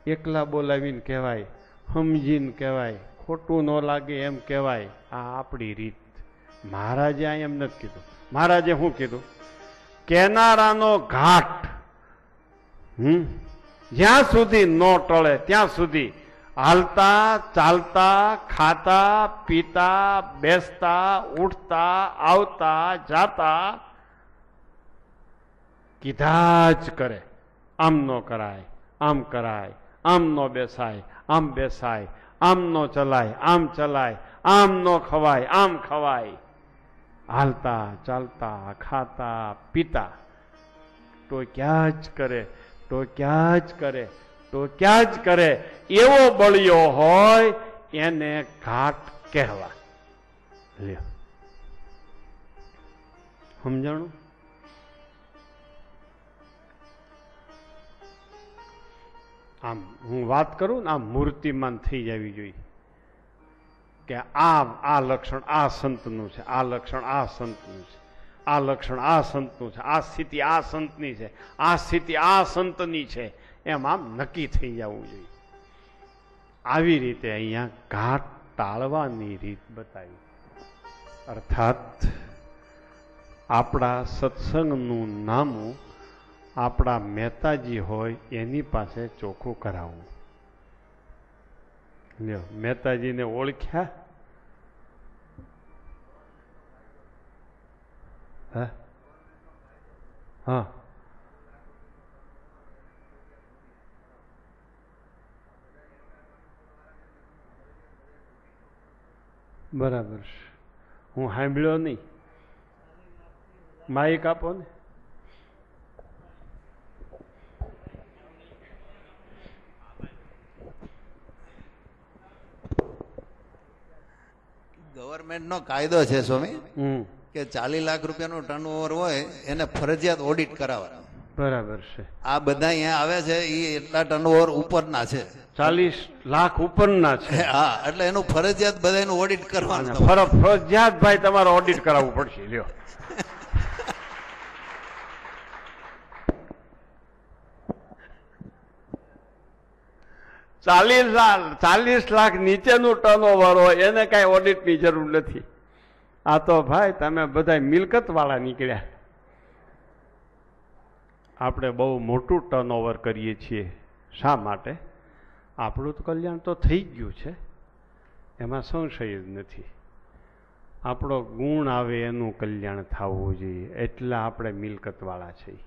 S1: એકલા બોલાવીને કહેવાય, સમજીને કહેવાય, ખોટું ન લાગે એમ કહેવાય. આ આપણી રીત. મહારાજે આ એમ નથી કીધું. મહારાજે શું કીધું? કહેનારાનો ઘાટ જ્યાં સુધી ન ટળે ત્યાં સુધી હાલતા ચાલતા ખાતા પીતા બેસતા ઉઠતા આવતા જાતા કીધા જ કરે. આમ ન કરાય, આમ કરાય, આમ ન બેસાય, આમ બેસાય, આમ ન ચલાય, આમ ચલાય, આમ ન ખવાય, આમ ખવાય. હાલતા ચાલતા ખાતા પીતા ટોક્યા જ કરે, ટોક્યા જ કરે, ટોક્યા જ કરે એવો બળિયો હોય એને ઘાટ કહેવા. લ્યો સમજાણું? આમ હું વાત કરું ને, આમ મૂર્તિમાન થઈ જવી જોઈએ કે આ લક્ષણ આ સંતનું છે, આ લક્ષણ આ સંતનું છે, આ લક્ષણ આ સંતનું છે, આ સ્થિતિ આ સંતની છે, આ સ્થિતિ આ સંતની છે, એમ આમ નક્કી થઈ જવું જોઈએ. આવી રીતે અહીંયા ઘાટ ટાળવાની રીત બતાવી. અર્થાત આપણા સત્સંગનું નામું આપણા મહેતાજી હોય એની પાસે ચોખ્ખું કરાવવું. લ્યો, મહેતાજીને ઓળખ્યા? હા, બરાબર છે. હું સાંભળ્યો નહીં. માઇક આપો ને.
S2: ગવર્મેન્ટ નો કાયદો છે સ્વામી કે 40 લાખ રૂપિયાનું ટર્નઓવર હોય એને ફરજિયાત ઓડિટ કરાવવાનું.
S1: બરાબર છે.
S2: આ બધા અહીંયા આવે છે એ એટલા ટર્નઓવર ઉપરના છે,
S1: 40 લાખ ઉપરના છે.
S2: હા, એટલે એનું ફરજિયાત બધાનું ઓડિટ કરવાનું.
S1: ફરજિયાત ભાઈ તમારે ઓડિટ કરાવવું પડશે. લ્યો, ચાલીસ લાખ નીચેનું ટર્નઓવર હોય એને કઈ ઓડિટની જરૂર નથી. આ તો ભાઈ તમે બધા મિલકત વાળા નીકળ્યા. આપણે બહુ મોટું ટર્નઓવર કરીએ છીએ. શા માટે? આપણું તો કલ્યાણ તો થઈ ગયું છે, એમાં સંશય જ નથી. આપણો ગુણ આવે એનું કલ્યાણ થવું જોઈએ, એટલે આપણે મિલકત વાળા છીએ.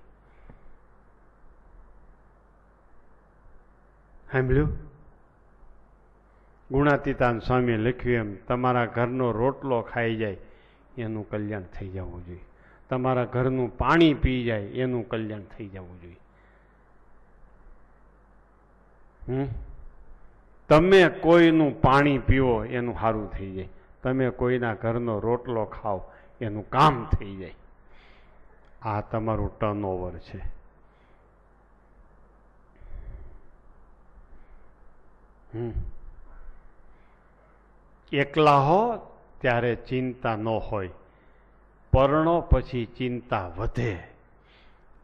S1: સાંભળ્યું? ગુણાતીતાન સ્વામીએ લખ્યું એમ તમારા ઘરનો રોટલો ખાઈ જાય એનું કલ્યાણ થઈ જવું જોઈએ, તમારા ઘરનું પાણી પી જાય એનું કલ્યાણ થઈ જવું જોઈએ. તમે કોઈનું પાણી પીવો એનું સારું થઈ જાય, તમે કોઈના ઘરનો રોટલો ખાઓ એનું કામ થઈ જાય. આ તમારું ટર્નઓવર છે. એકલા હો ત્યારે ચિંતા ન હોય, પરણો પછી ચિંતા વધે.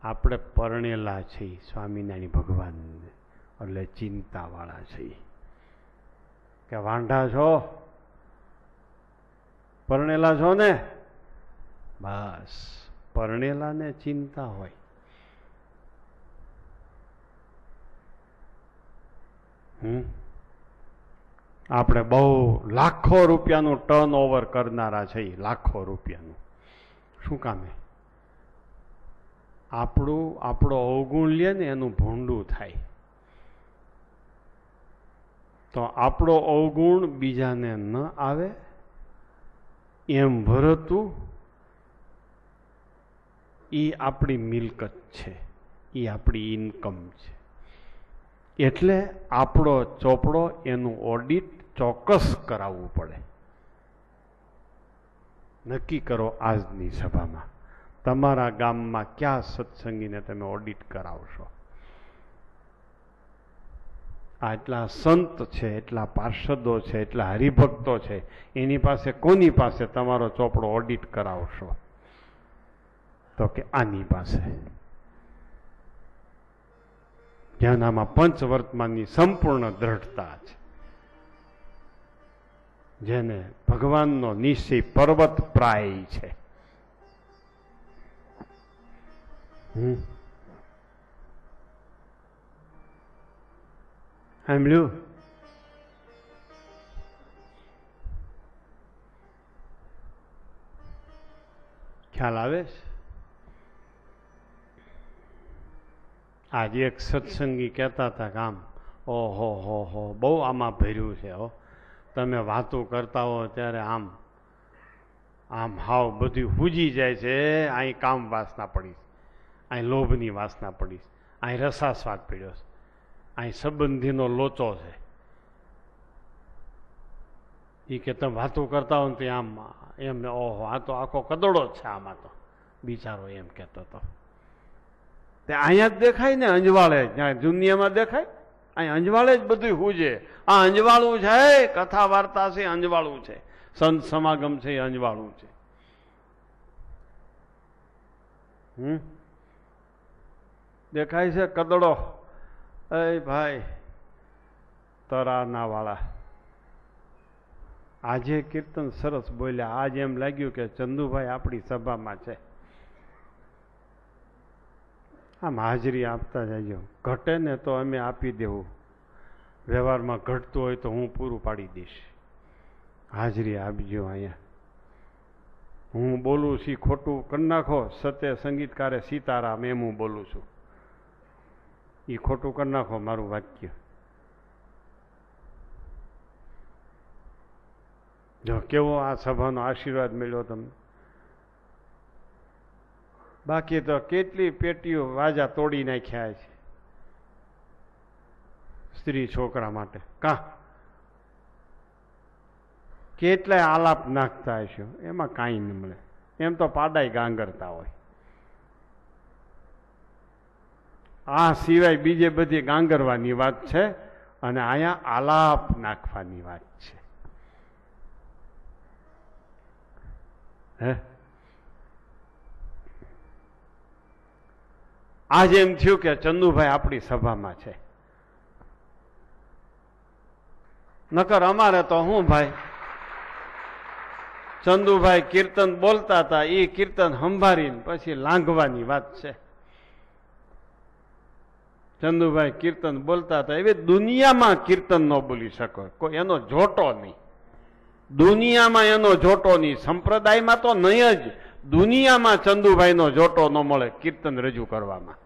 S1: આપણે પરણેલા છીએ સ્વામિનારાયણ ભગવાન એટલે ચિંતાવાળા છીએ. કે વાંઢા છો, પરણેલા છો ને, બસ પરણેલાને ચિંતા હોય. આપણે બહુ લાખો રૂપિયાનું ટર્ન ઓવર કરનારા છે, લાખો રૂપિયાનું. શું કામે? આપણો અવગુણ લે ને એનું ભૂંડું થાય. તો આપણો અવગુણ બીજાને ન આવે એમ ભરતું એ આપણી મિલકત છે, એ આપણી ઇન્કમ છે. એટલે આપણો ચોપડો એનું ઓડિટ ચોક્કસ કરાવવું પડે. નક્કી કરો આજની સભામાં તમારા ગામમાં કયા સત્સંગીને તમે ઓડિટ કરાવશો. આટલા સંત છે, એટલા પાર્ષદો છે, એટલા હરિભક્તો છે, એની પાસે કોની પાસે તમારો ચોપડો ઓડિટ કરાવશો? તો કે આની પાસે, જેનામાં પંચવર્તમાનની સંપૂર્ણ દ્રઢતા છે, જેને ભગવાનનો નિશ્ચય પર્વત પ્રાય છે. સાંભળ્યું? ખ્યાલ આવે છે? આજે એક સત્સંગી કહેતા હતા કે આમ ઓહો હો બહુ આમાં ભર્યું છે. હો તમે વાતો કરતા હો ત્યારે આમ આમ હાવ બધું હુજી જાય છે. અહીં કામ વાસના પડી, અહીં લોભની વાસના પડી, અહીં રસાસ્વાદ પડ્યો છે, અહીં સંબંધીનો લોચો છે. એ કે તમે વાતો કરતા હો ને તે આમ એમ ઓહો આ તો આખો કદડો જ છે આમાં તો, બિચારો એમ કહેતો હતો. તે અહીંયા જ દેખાય ને, અંજવાળે જ્યાં દુનિયામાં દેખાય, અહીં અંજવાળે જ બધું હુજે. આ અંજવાળું છે, કથા વાર્તા છે અંજવાળું છે, સંત સમાગમ છે અંજવાળું છે. દેખાય છે કદડો. એ ભાઈ તરાના વાળા આજે કીર્તન સરસ બોલ્યા. આજ એમ લાગ્યું કે ચંદુભાઈ આપણી સભામાં છે. આમ હાજરી આપતા જજો. ઘટે ને તો અમે આપી દેવું, વ્યવહારમાં ઘટતું હોય તો હું પૂરું પાડી દઈશ. હાજરી આપજો. અહીંયા હું બોલું છું ખોટું કરી નાખો. સત્ય સંગીતકારે સીતારામ એમ હું બોલું છું, એ ખોટું કરી નાખો મારું વાક્ય. જો કેવો આ સભાનો આશીર્વાદ મળ્યો તમને. બાકી તો કેટલી પેટીઓ વાજા તોડી નાખ્યા છે સ્ત્રી છોકરા માટે. કેટલાય આલાપ નાખતા હશો, એમાં કાંઈ ન મળે. એમ તો પાડાય ગાંગરતા હોય. આ સિવાય બીજે બધી ગાંગરવાની વાત છે, અને અહીંયા આલાપ નાખવાની વાત છે. હે આજે એમ થયું કે ચંદુભાઈ આપણી સભામાં છે. નકર અમારે તો હું ભાઈ ચંદુભાઈ કીર્તન બોલતા હતા, એ કીર્તન સંભાળીને પછી લાંઘવાની વાત છે. ચંદુભાઈ કીર્તન બોલતા હતા એવી દુનિયામાં કીર્તન ન બોલી શકો, કોઈ એનો જોટો નહીં. દુનિયામાં એનો જોટો નહીં, સંપ્રદાયમાં તો નહીં જ, દુનિયામાં ચંદુભાઈનો જોટો ન મળે કીર્તન રજૂ કરવામાં.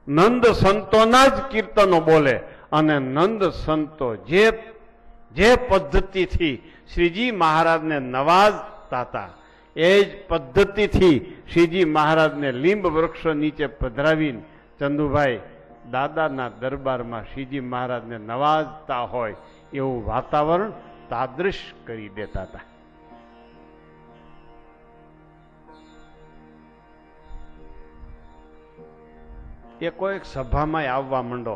S1: નંદ સંતોના જ કીર્તનો બોલે, અને નંદ સંતો જે પદ્ધતિથી શ્રીજી મહારાજને નવાજતા હતા એ જ પદ્ધતિથી શ્રીજી મહારાજને લીંબ વૃક્ષ નીચે પધરાવીને ચંદુભાઈ દાદાના દરબારમાં શ્રીજી મહારાજને નવાજતા હોય એવું વાતાવરણ તાદૃશ કરી દેતા હતા. એ કોઈક સભામાં આવવા માંડો,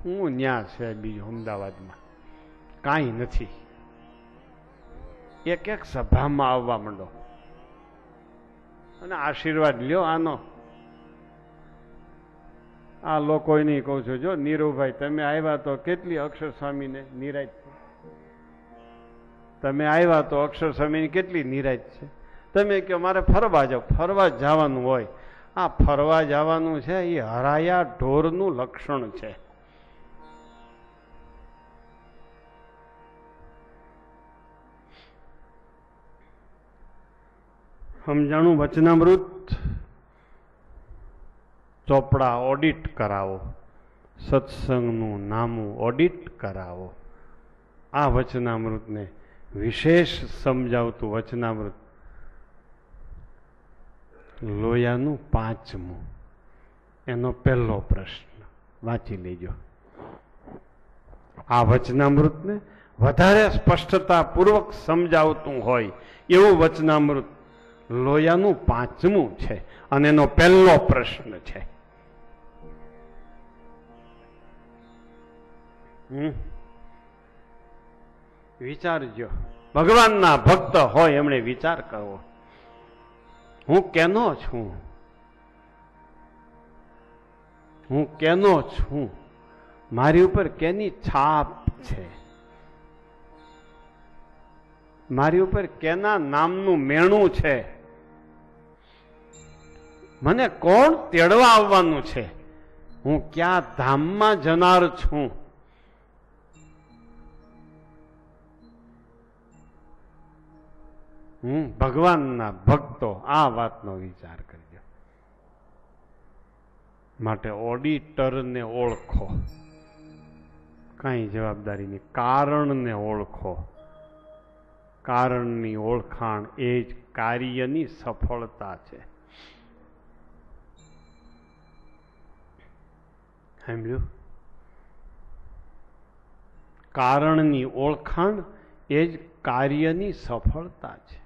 S1: હું ન્યા છે બીજું અમદાવાદમાં કાંઈ નથી, એક સભામાં આવવા માંડો અને આશીર્વાદ લ્યો આનો. આ લોકો નહીં કહું છું, જો નીરુભાઈ તમે આવ્યા તો કેટલી અક્ષર સ્વામીને નિરાજ છે, તમે આવ્યા તો અક્ષર સ્વામીની કેટલી નિરાજ છે. તમે કહો મારે ફરવા જાઓ, ફરવા જવાનું હોય, આ ફરવા જવાનું છે એ હરાયા ઢોરનું લક્ષણ છે. સમજાણું? વચનામૃત ચોપડા ઓડિટ કરાવો, સત્સંગનું નામું ઓડિટ કરાવો. આ વચનામૃતને વિશેષ સમજાવતું વચનામૃત લોયાનું 5મું, એનો પહેલો પ્રશ્ન વાંચી લેજો. આ વચનામૃતને વધારે સ્પષ્ટતા પૂર્વક સમજાવતું હોય એવું વચનામૃત લોયાનું 5મું છે અને એનો પહેલો પ્રશ્ન છે. વિચારજો, ભગવાનના ભક્ત હોય એમણે વિચાર કરવો, હું કેનો છું, હું કેનો છું, મારી ઉપર કેની છાપ છે, મારી ઉપર કેના નામનું મેણું છે, મને કોણ તેડવા આવવાનું છે, હું ક્યાં ધામમાં જનાર છું. ભગવાનના ભક્તો આ વાતનો વિચાર કરજો. માટે ઓડિટરને ઓળખો, કાંઈ જવાબદારી નહીં. કારણને ઓળખો, કારણની ઓળખાણ એ જ કાર્યની સફળતા છે. સાંભળ્યું? કારણની ઓળખાણ એ જ કાર્યની સફળતા છે.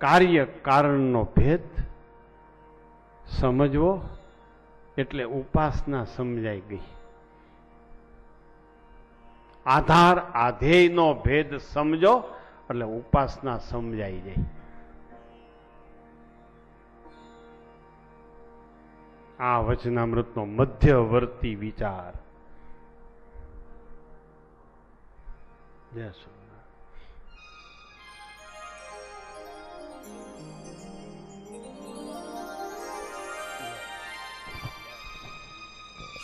S1: કાર્ય કારણનો ભેદ સમજવો એટલે ઉપાસના સમજાઈ ગઈ. આધાર આધેયનો ભેદ સમજો એટલે ઉપાસના સમજાઈ જાય. આ વચનામૃતનો મધ્યવર્તી વિચાર. જય સ્વામી.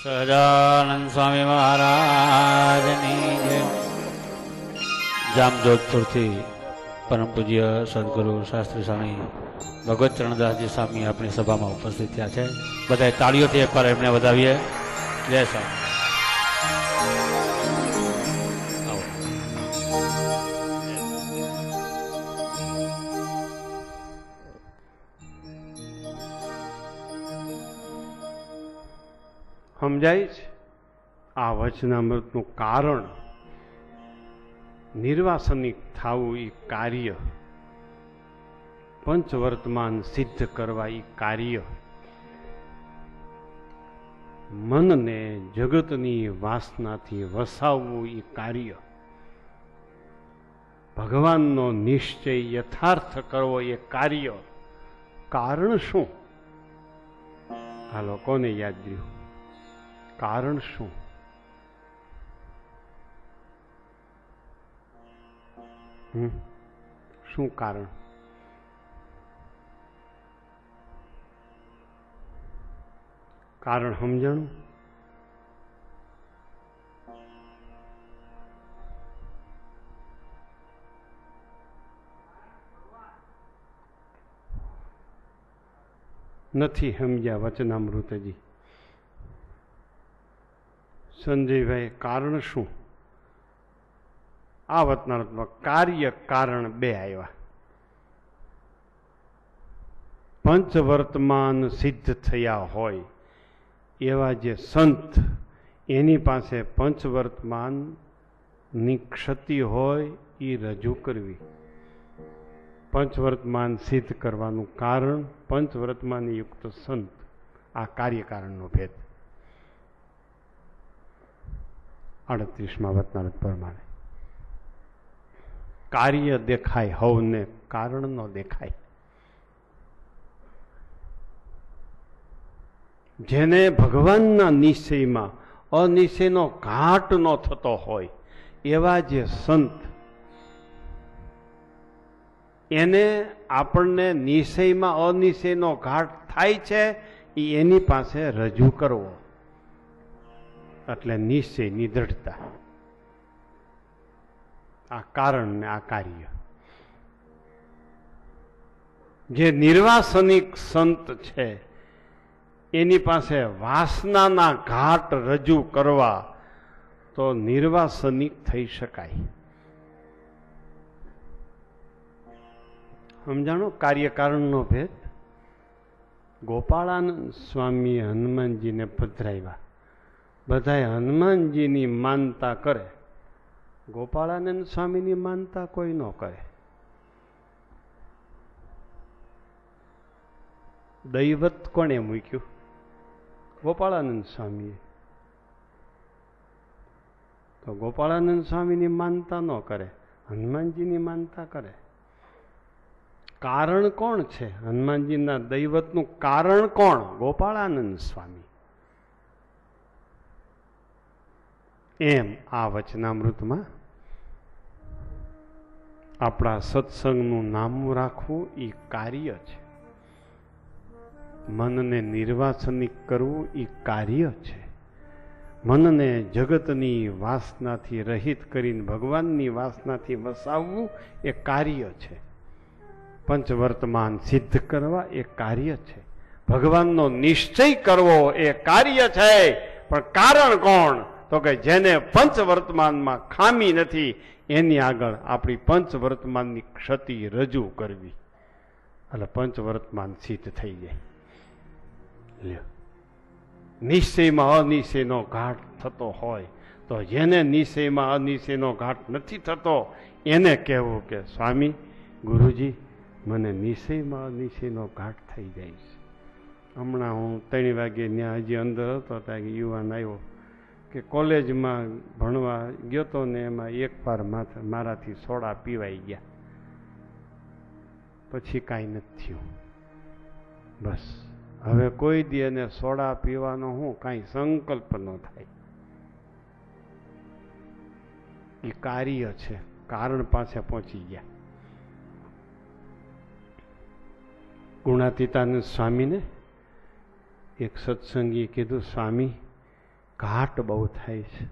S3: સહજાનંદ સ્વામી મહારાજની જય. જામજોધપુરથી પરમ પૂજ્ય સદગુરુ શાસ્ત્રી સ્વામી ભગવત ચરણદાસજી સ્વામી આપણી સભામાં ઉપસ્થિત થયા છે. બધા તાળીઓથી એકવાર એમને વધાવીએ. જય સ્વામી.
S1: સમજાય છે? આ વચનામૃતનું કારણ નિર્વાસનિક થવું એ કાર્ય, પંચવર્તમાન સિદ્ધ કરવા એ કાર્ય, મનને જગતની વાસનાથી વસાવવું એ કાર્ય, ભગવાનનો નિશ્ચય યથાર્થ કરવો એ કાર્ય. કારણ શું? આ લોકોને યાદ રહ્યું. કારણ શું? શું કારણ? કારણ સમજણું? નથી સમજ્યા વચનામૃતજી. સંજયભાઈ, કારણ શું? આ વતનાત્મક કાર્ય કારણ બે આવ્યા. પંચવર્તમાન સિદ્ધ થયા હોય એવા જે સંત, એની પાસે પંચવર્તમાનની ક્ષતિ હોય એ રજૂ કરવી. પંચવર્તમાન સિદ્ધ કરવાનું કારણ પંચવર્તમાન યુક્ત સંત. આ કાર્યકારણનો ભેદ 38માં વતનારત પ્રમાણે કાર્ય દેખાય હવને, કારણ નો દેખાય. જેને ભગવાનના નિશ્ચયમાં અનિશ્ચયનો ઘાટ ન થતો હોય એવા જે સંત, એને આપણને નિશ્ચયમાં અનિશ્ચયનો ઘાટ થાય છે એ એની પાસે રજૂ કરવો, એટલે નિશ્ચયની દ્રઢતા. આ કારણ ને આ કાર્ય. જે નિર્વાસનિક સંત છે એની પાસે વાસનાના ઘાટ રજૂ કરવા તો નિર્વાસનિક થઈ શકાય. સમજાણો કાર્યકારણનો ભેદ? ગોપાળાનંદ સ્વામીએ હનુમાનજીને પધરાવ્યા. બધાએ હનુમાનજીની માનતા કરે, ગોપાળાનંદ સ્વામીની માનતા કોઈ ન કરે. દૈવત કોણે મૂક્યું? ગોપાળાનંદ સ્વામીએ. તો ગોપાળાનંદ સ્વામીની માનતા ન કરે, હનુમાનજીની માનતા કરે. કારણ કોણ છે? હનુમાનજીના દૈવતનું કારણ કોણ? ગોપાળાનંદ સ્વામી. એમ આ વચનામૃતમાં આપણા સત્સંગનું નામ રાખવું એ કાર્ય છે. મનને નિર્વાસનિક કરવું એ કાર્ય છે. મનને જગતની વાસનાથી રહિત કરીને ભગવાનની વાસનાથી વસાવવું એ કાર્ય છે. પંચવર્તમાન સિદ્ધ કરવા એ કાર્ય છે. ભગવાનનો નિશ્ચય કરવો એ કાર્ય છે. પણ કારણ કોણ? તો કે જેને પંચવર્તમાનમાં ખામી નથી એની આગળ આપણી પંચવર્તમાનની ક્ષતિ રજૂ કરવી, એટલે પંચવર્તમાન સિદ્ધ થઈ જાય. નિશ્ચયમાં અનિશ્ચયનો ઘાટ થતો હોય તો જેને નિશ્ચયમાં અનિશ્ચયનો ઘાટ નથી થતો એને કહેવું કે સ્વામી, ગુરુજી, મને નિશ્ચયમાં અનિશ્ચયનો ઘાટ થઈ જાય છે. હમણાં હું 3 વાગે ત્યાં હજી અંદર હતો ત્યાં યુવાન આવ્યો કે કોલેજમાં ભણવા ગયો તો ને એમાં એક વાર મારાથી સોડા પીવાઈ ગયા, પછી કાંઈ નથી થયું. બસ હવે કોઈ દી એને સોડા પીવાનો હું કાંઈ સંકલ્પ ન થાય. એ કાર્ય છે, કારણ પાસે પહોંચી ગયા. ગુણાતીતાનંદ સ્વામીને એક સત્સંગીએ કીધું, સ્વામી, ઘાટ બહુ થાય છે,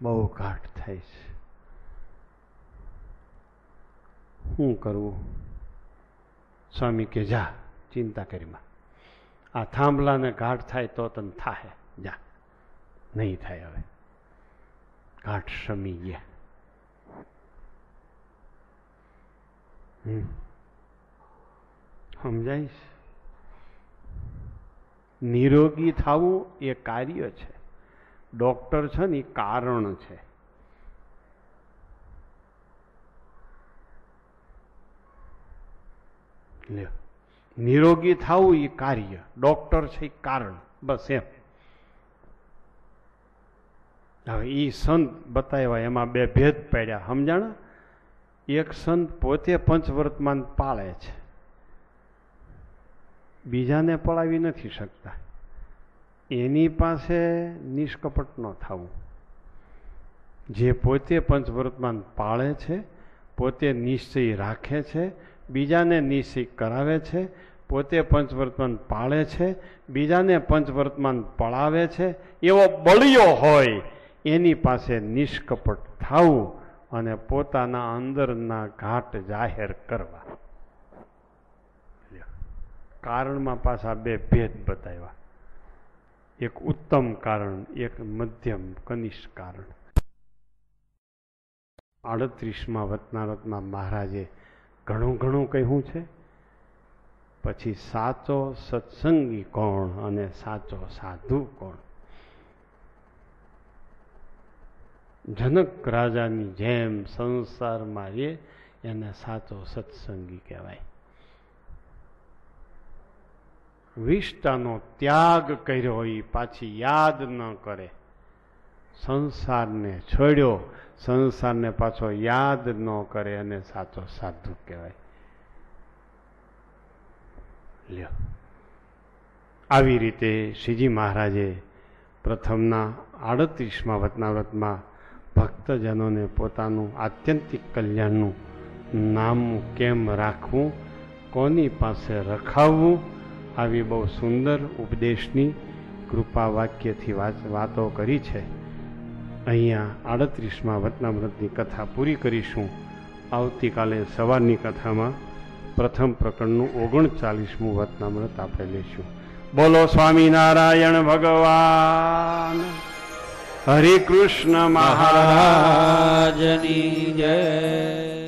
S1: બહુ ઘાટ થાય છે, શું કરવું? સ્વામી કે જા, ચિંતા કરીમાં, આ થાંભલાને ઘાટ થાય તો તને થાય, જા. નહીં થાય, હવે ઘાટ શમી ગયા. સમજાય છે? નિરોગી થવું એ કાર્ય છે. ડોક્ટર છે ને એ કારણ છે. નિરોગી થવું એ કાર્ય, ડોક્ટર છે એ કારણ. બસ એમ. હવે એ સંત બતાવ્યા, એમાં બે ભેદ પાડ્યા. સમજાણા? એક સંત પોતે પંચવર્તમાન પાળે છે, બીજાને પળાવી નથી શકતા. એની પાસે નિષ્કપટ ન થવું. જે પોતે પંચવર્તમાન પાળે છે, પોતે નિશ્ચય રાખે છે, બીજાને નિશ્ચય કરાવે છે, પોતે પંચવર્તમાન પાળે છે, બીજાને પંચવર્તમાન પળાવે છે, એવો બળિયો હોય એની પાસે નિષ્કપટ થવું અને પોતાના અંદરના ઘાટ જાહેર કરવા. કારણમાં પાછા બે ભેદ બતાવ્યા. એક ઉત્તમ કારણ, એક મધ્યમ કનિષ્ઠ કારણ. 38માં વતનાવતમાં મહારાજે ઘણું ઘણું કહ્યું છે. પછી સાચો સત્સંગી કોણ અને સાચો સાધુ કોણ? જનક રાજાની જેમ સંસારમાં એ એને સાચો સત્સંગી કહેવાય. વિષ્ટાનો ત્યાગ કર્યો એ પાછી યાદ ન કરે. સંસારને છોડ્યો, સંસારને પાછો યાદ ન કરે અને સાચો સાધુ કહેવાય. લ્યો, આવી રીતે શ્રીજી મહારાજે પ્રથમના 38માં વતનાવ્રતમાં ભક્તજનોને પોતાનું આત્યંતિક કલ્યાણનું નામ કેમ રાખવું, કોની પાસે રખાવવું, આવી બહુ સુંદર ઉપદેશની કૃપા વાક્યથી વાતો કરી છે. અહીંયા 38માં વતનામૃતની કથા પૂરી કરીશું. આવતીકાલે સવારની કથામાં પ્રથમ પ્રકરણનું 39મું વતનામૃત આપણે લઈશું. બોલો સ્વામિનારાયણ ભગવાન. હરે કૃષ્ણ મહારાજની જય.